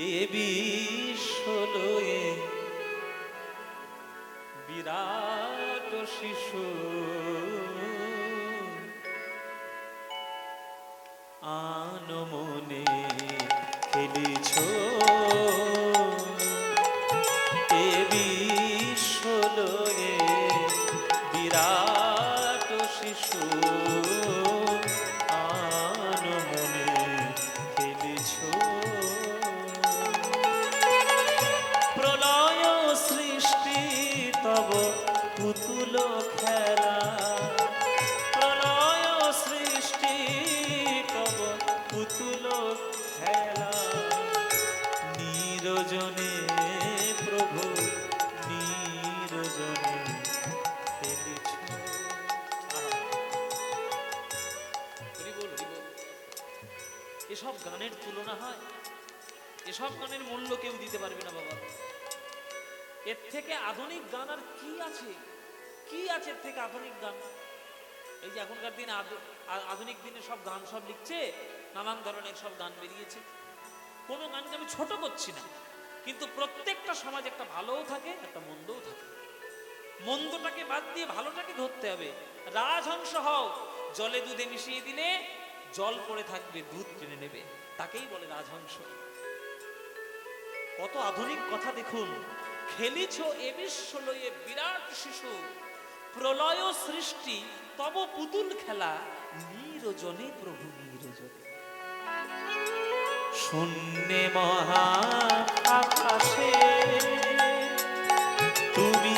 [SPEAKER 1] এ বিশ্বলয়ে বিরাট শিশু, আনমনে খেলেছ এ বিশ্বলয়ে বিরাট শিশু, আনমনে খেলেছ প্রলয় সৃষ্টি তব পুতুল খেলা, প্রলয় সৃষ্টি তব পুতুল খেলা, নিরজনে প্রভু নিরজনে খেলেছ। এসব গানের তুলনা হয়? এসব গানের মূল্য কেউ দিতে পারবে না বাবা। এর থেকে আধুনিক গান আর কি আছে? কি আছে এর থেকে আধুনিক গান? এই যে এখনকার দিনে আধুনিক দিনে সব গান সব লিখছে, নানান ধরনের সব গান বেরিয়েছে। কোনো গানকে আমি ছোট করছি না, কিন্তু প্রত্যেকটা সমাজ একটা ভালোও থাকে, একটা মন্দও থাকে। মন্দটাকে বাদ দিয়ে ভালোটাকে ধরতে হবে। রাজহংস হও, জলে দুধে মিশিয়ে দিলে জল পড়ে থাকবে, দুধ টেনে নেবে, তাকেই বলে রাজহংস। কত আধুনিক কথা দেখুন। খেলিছ এ বিশ্বলয়ে বিরাট শিশু, প্রলয় সৃষ্টি তব পুতুল খেলা, নিরজনে প্রভু নিরজনে। শূন্যে মহা আকাশে তুমি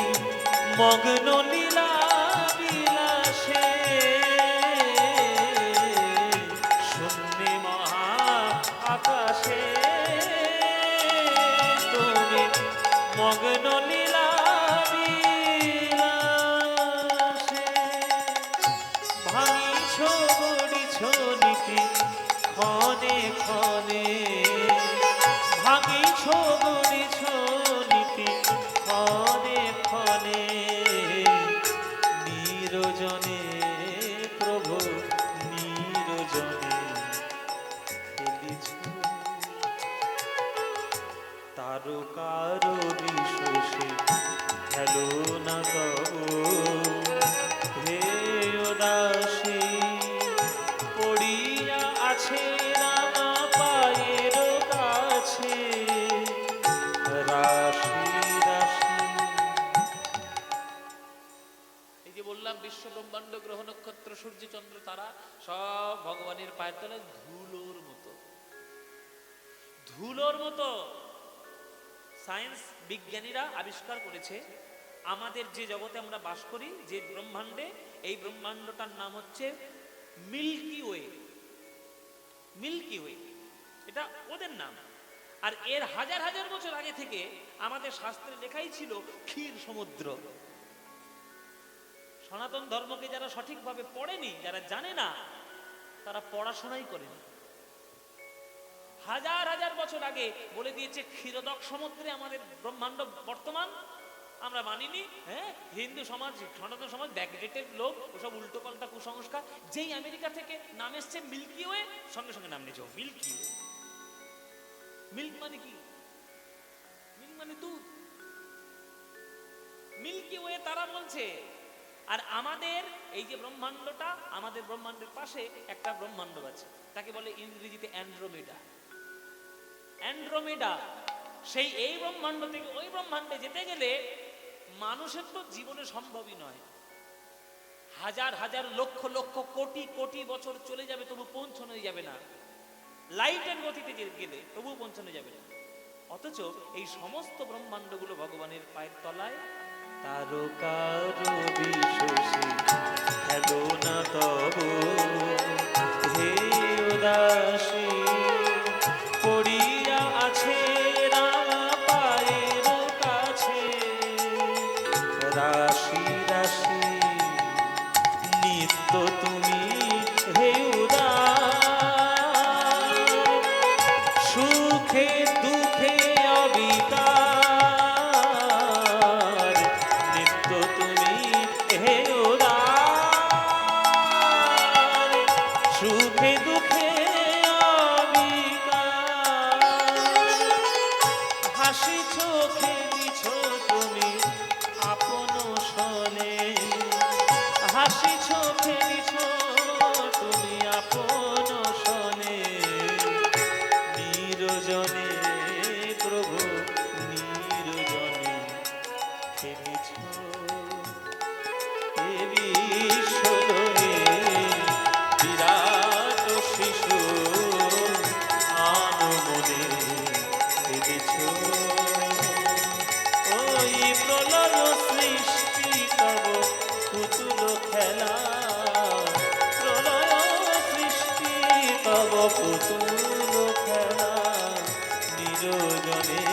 [SPEAKER 1] মগ্ন লীলা বিলাসে, শূন্যে মহা আকাশে তুমি মগ্ন লীলা বিলাসে, ভাঙিছ গড়িছ নীতি ক্ষণে ক্ষণে, ভাঙিছ গড়িছ নীতি ক্ষণে ক্ষণে, নিরজনে প্রভু নিরজনে খেলিছ। তারকার বিশ্বসে খেলো না তবু, হে উদাসী পড়িয়া আছে রামা পায়ের কাছে, রাশি রাশি। এই যে বললাম বিশ্ব ব্রহ্মাণ্ড গ্রহ নক্ষত্র সূর্য চন্দ্র তারা সব ভগবানের পায়ের তলায় ধুলোর মতো, ধুলোর মতো। সায়েন্স বিজ্ঞানীরা আবিষ্কার করেছে আমাদের যে জগতে আমরা বাস করি, যে ব্রহ্মাণ্ডে, এই ব্রহ্মাণ্ডটার নাম হচ্ছে মিল্কি ওয়ে। মিল্কি ওয়ে এটা ওদের নাম। আর এর হাজার হাজার বছর আগে থেকে আমাদের শাস্ত্রে লেখাই ছিল ক্ষীর সমুদ্র। সনাতন ধর্মকে যারা সঠিকভাবে পড়েনি, যারা জানে না, তারা পড়াশোনাই করেনি। হাজার হাজার বছর আগে বলে দিয়েছে ক্ষীরোদক সমুদ্রে আমাদের ব্রহ্মাণ্ড বর্তমান। আমরা মানিনি। হ্যাঁ, হিন্দু সমাজ, সনাতন সমাজ ব্যাকডেটেড লোক, ওসব উল্টো পাল্টা কুসংস্কার। যেই আমেরিকা থেকে নাম এসছে মিল্কি ওয়ে, সঙ্গে সঙ্গে নাম নিয়েছে মিল্কি ওয়ে। মিল্ক মানে কি? মিল্ক মানে দুধ। মিল্কি ওয়ে তারা বলছে। আর আমাদের এই যে ব্রহ্মাণ্ডটা, আমাদের ব্রহ্মাণ্ডের পাশে একটা ব্রহ্মাণ্ড আছে, তাকে বলে ইংরেজিতে অ্যান্ড্রোমেডা। অ্যান্ড্রোমেডা, সেই এই ব্রহ্মাণ্ড থেকে ওই ব্রহ্মাণ্ডে যেতে গেলে মানুষের তো জীবনে সম্ভবই নয়। হাজার হাজার লক্ষ লক্ষ কোটি কোটি বছর চলে যাবে, তবু পৌঁছানো যাবে না। লাইটের গতিতে গেলে তবু পৌঁছানো যাবে না। অথচ এই সমস্ত ব্রহ্মাণ্ডগুলো ভগবানের পায়ের তলায়, তারকার বিশ্বসে খেলো না তব হে উদাসী পড়িয়া আছে রাঙা পায়ের কাছে রাশি রাশি নিত্য তুমি হে উদার সুখে দুঃখে অবিকার নিত্য তুমি হে উদার সুখে দুঃখে অবিকার হাসি চোখে দিছ তুমি আপন সনে হাসি চোখে দিছ তুমি আপন সনে নিরজনে প্রভু নিরজনে খেলিছ এ বিশ্বদনে বিরাট শিশু আনমনে খেলিছ ওই প্রলয় সৃষ্টি তব পুতুল খেলা প্রলয় সৃষ্টি তব পুতুল খেলা নিরজনে